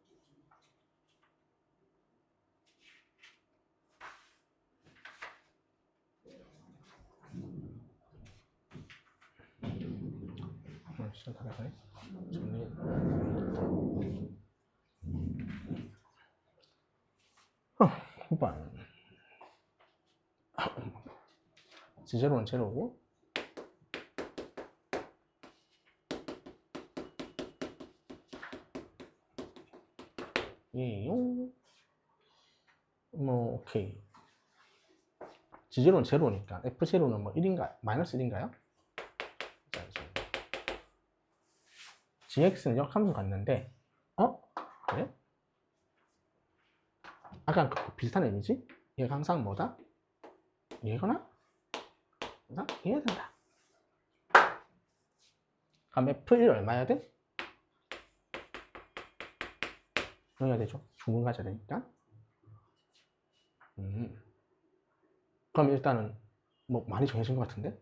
시간 다 돼가네. 정리. 후반. 지제로는 제로고. 예요. 뭐 오케이. 지제로는 제로니까 f0는 뭐 1인가 마이너스 1인가요? gx는 역함수 같는데 그래? 아까 그 비슷한 의미지? 얘가 항상 뭐다? 얘거나? 항상 이해야 된다. 그럼 f1 얼마야 돼? 0이야 되죠? 중분 가져야 되니까. 그럼 일단은 뭐 많이 정해진 것 같은데?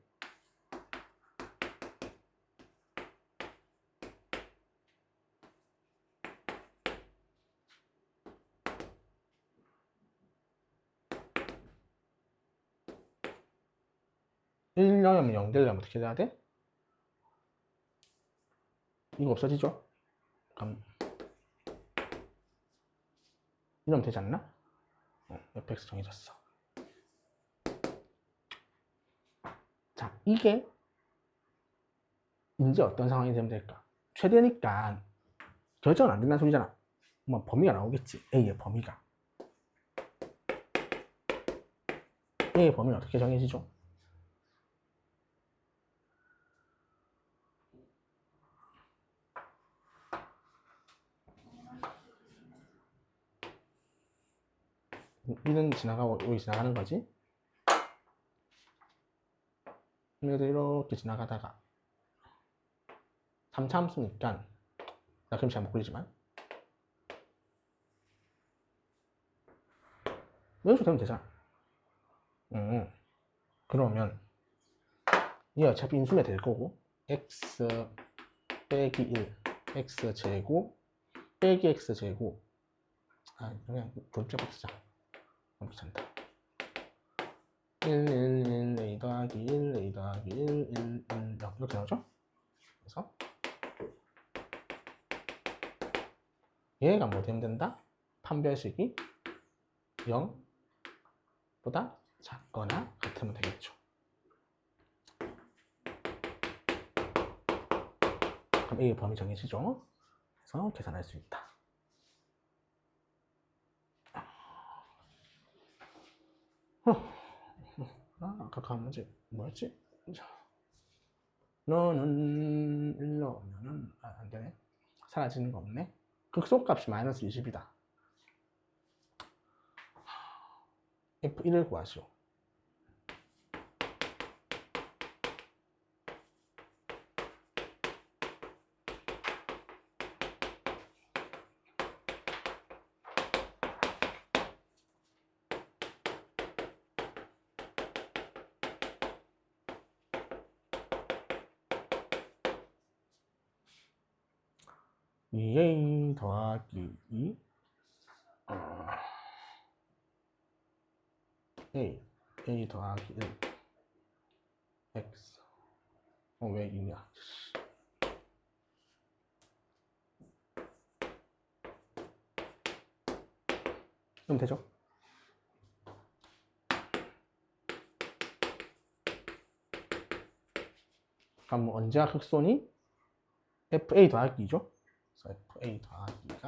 일 0이면 0 되려면 어떻게 돼야 돼? 이거 없어지죠? 그럼 이러면 되지 않나? fx 정해졌어. 자, 이게 이제 어떤 상황이 되면 될까? 최대니까 결정은 안 된다는 소리잖아. 뭐 범위가 나오겠지. A의 범위가. A의 범위는 어떻게 정해지죠? 이는 지나가고 여기 지나가는 거지. 그래도 이렇게 지나가다가 3차 함수니까 나 그럼 잘못 그리지만 여기서 되면 되잖아. 그러면 이 어차피 인수면 될 거고 x 빼기 1 x 제곱 빼기 x 제곱 그냥 도입제법 쓰자. 너무 귀찮다. 1, 1, 1, a 더하기 1, a 더하기 1, 1, 1, 0 이렇게 나오죠? 그래서 얘가 뭐 되면 된다? 판별식이 0보다 작거나 같으면 되겠죠. 그럼 A의 범위 정해지죠? 그래서 계산할 수 있다. 아까 그 문제 뭐였지? 너는 일로 오면은 안 되네. 사라지는 거 없네. 극소값이 마이너스 20이다. F1을 구하시오. A 더하기 2 A 더하기 1 X 왜 2냐 그럼 되죠? 그럼 뭐 언제가 극소니? FA 더하기 2죠? 그래서 FA 더하기가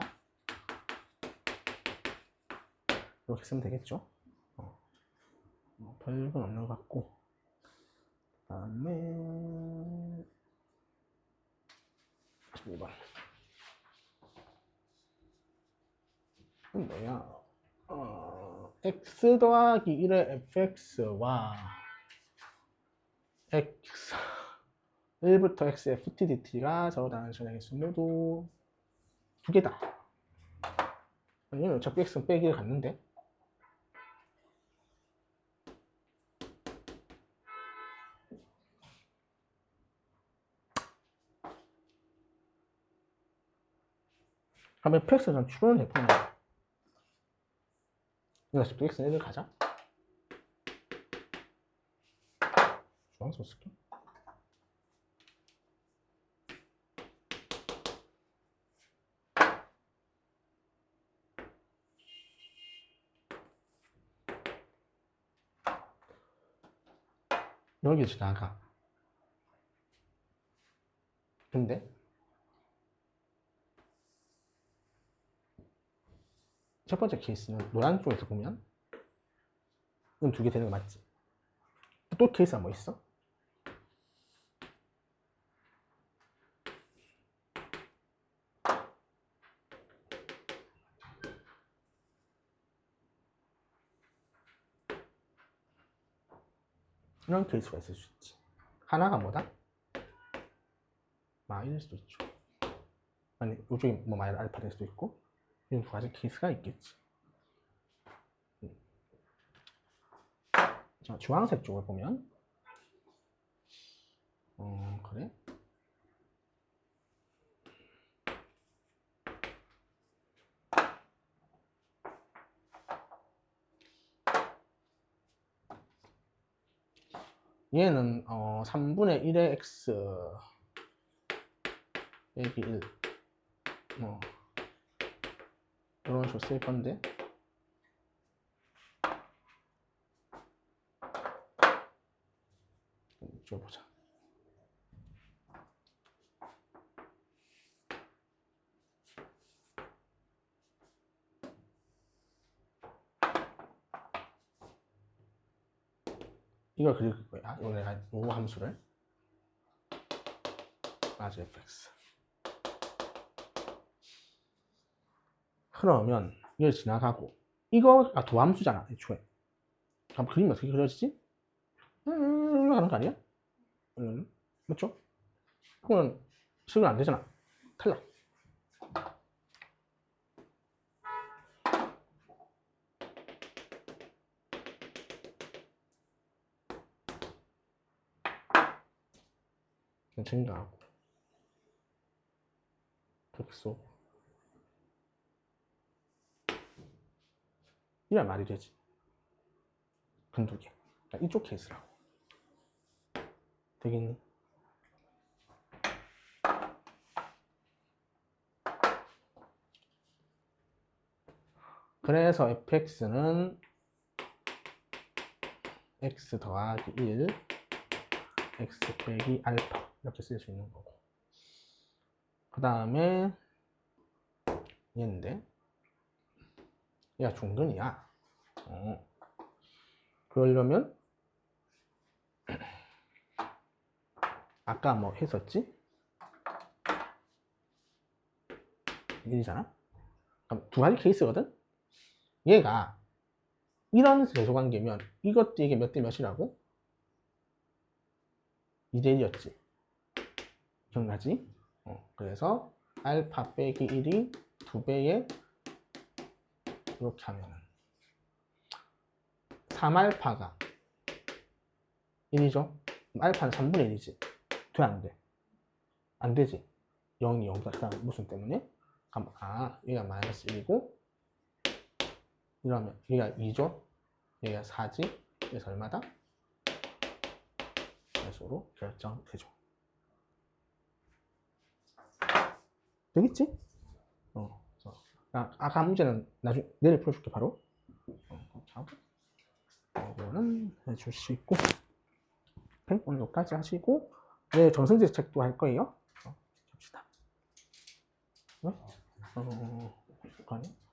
이렇게 쓰면 되겠죠? 별건 없는 것 같고 그 다음에 2번. 이건 뭐야? x 더하기 1의 fx와 x 1부터 x의 ftdt가 저다는 전액의 수 모두 두 개다. 왜냐면 어차피 x는 빼기를 갔는데. 그럼 fx는 추론을 해보면 이거 x는 1을 가자. 주황색 쓸게. 여기 지나가. 근데 첫 번째 케이스는 노란 쪽에서 보면 이건 두 개 되는 거 맞지? 또 케이스가 뭐 있어? 이런 케이스가 있을 수 있지. 하나가 뭐다? 마이너일 수도 있죠. 아니, 이쪽이 뭐 마이너스 알파 될 수도 있고, 이런 두 가지 케이스가 있겠지. 자, 주황색 쪽을 보면, 그래? 얘는 3분의 1의 x 빼기 1 이런 식으로 쓸 건데 좀 보자. 이걸 그릴 거야. 이거 내가 요 함수를 아주 fx. 그러면 이걸 지나가고 이거가 도함수잖아 애초에. 그럼 그림이 어떻게 그려지지? 올라가는 거 아니야? 맞죠? 그건 식은 안 되잖아. 탈락. 증가하고 극소 이란 말이 되지. 근두개. 그러니까 이쪽 케이스라고. 되겠니? 그래서 fx는 x 더하기 1 x 빼기 알파 이렇게 쓸 수 있는 거고, 그 다음에 얘인데 얘가 중근이야. 그러려면 아까 뭐 했었지? 1이잖아? 그럼 두 가지 케이스거든? 얘가 이런 계소관계면 이것도 이게 몇 대 몇이라고? 2대 1이었지. 기억나지? 그래서 알파 빼기 1이 2배에 이렇게 하면은 3알파가 1이죠? 알파는 3분의 1이지. 돼, 안 돼? 안 되지. 0이 0보다 크다. 무슨 때문에? 얘가 마이너스 1이고 이러면 얘가 2죠? 얘가 4지? 그래서 얼마다? 그래서로 결정되죠. 되겠지? 아까 문제는 나중에 내일 풀어줄게 바로. 이거는 해줄 수 있고, 오케이? 오늘 여기까지 하시고 내일 정성제 책도 할 거예요. 합시다. 네? 아니?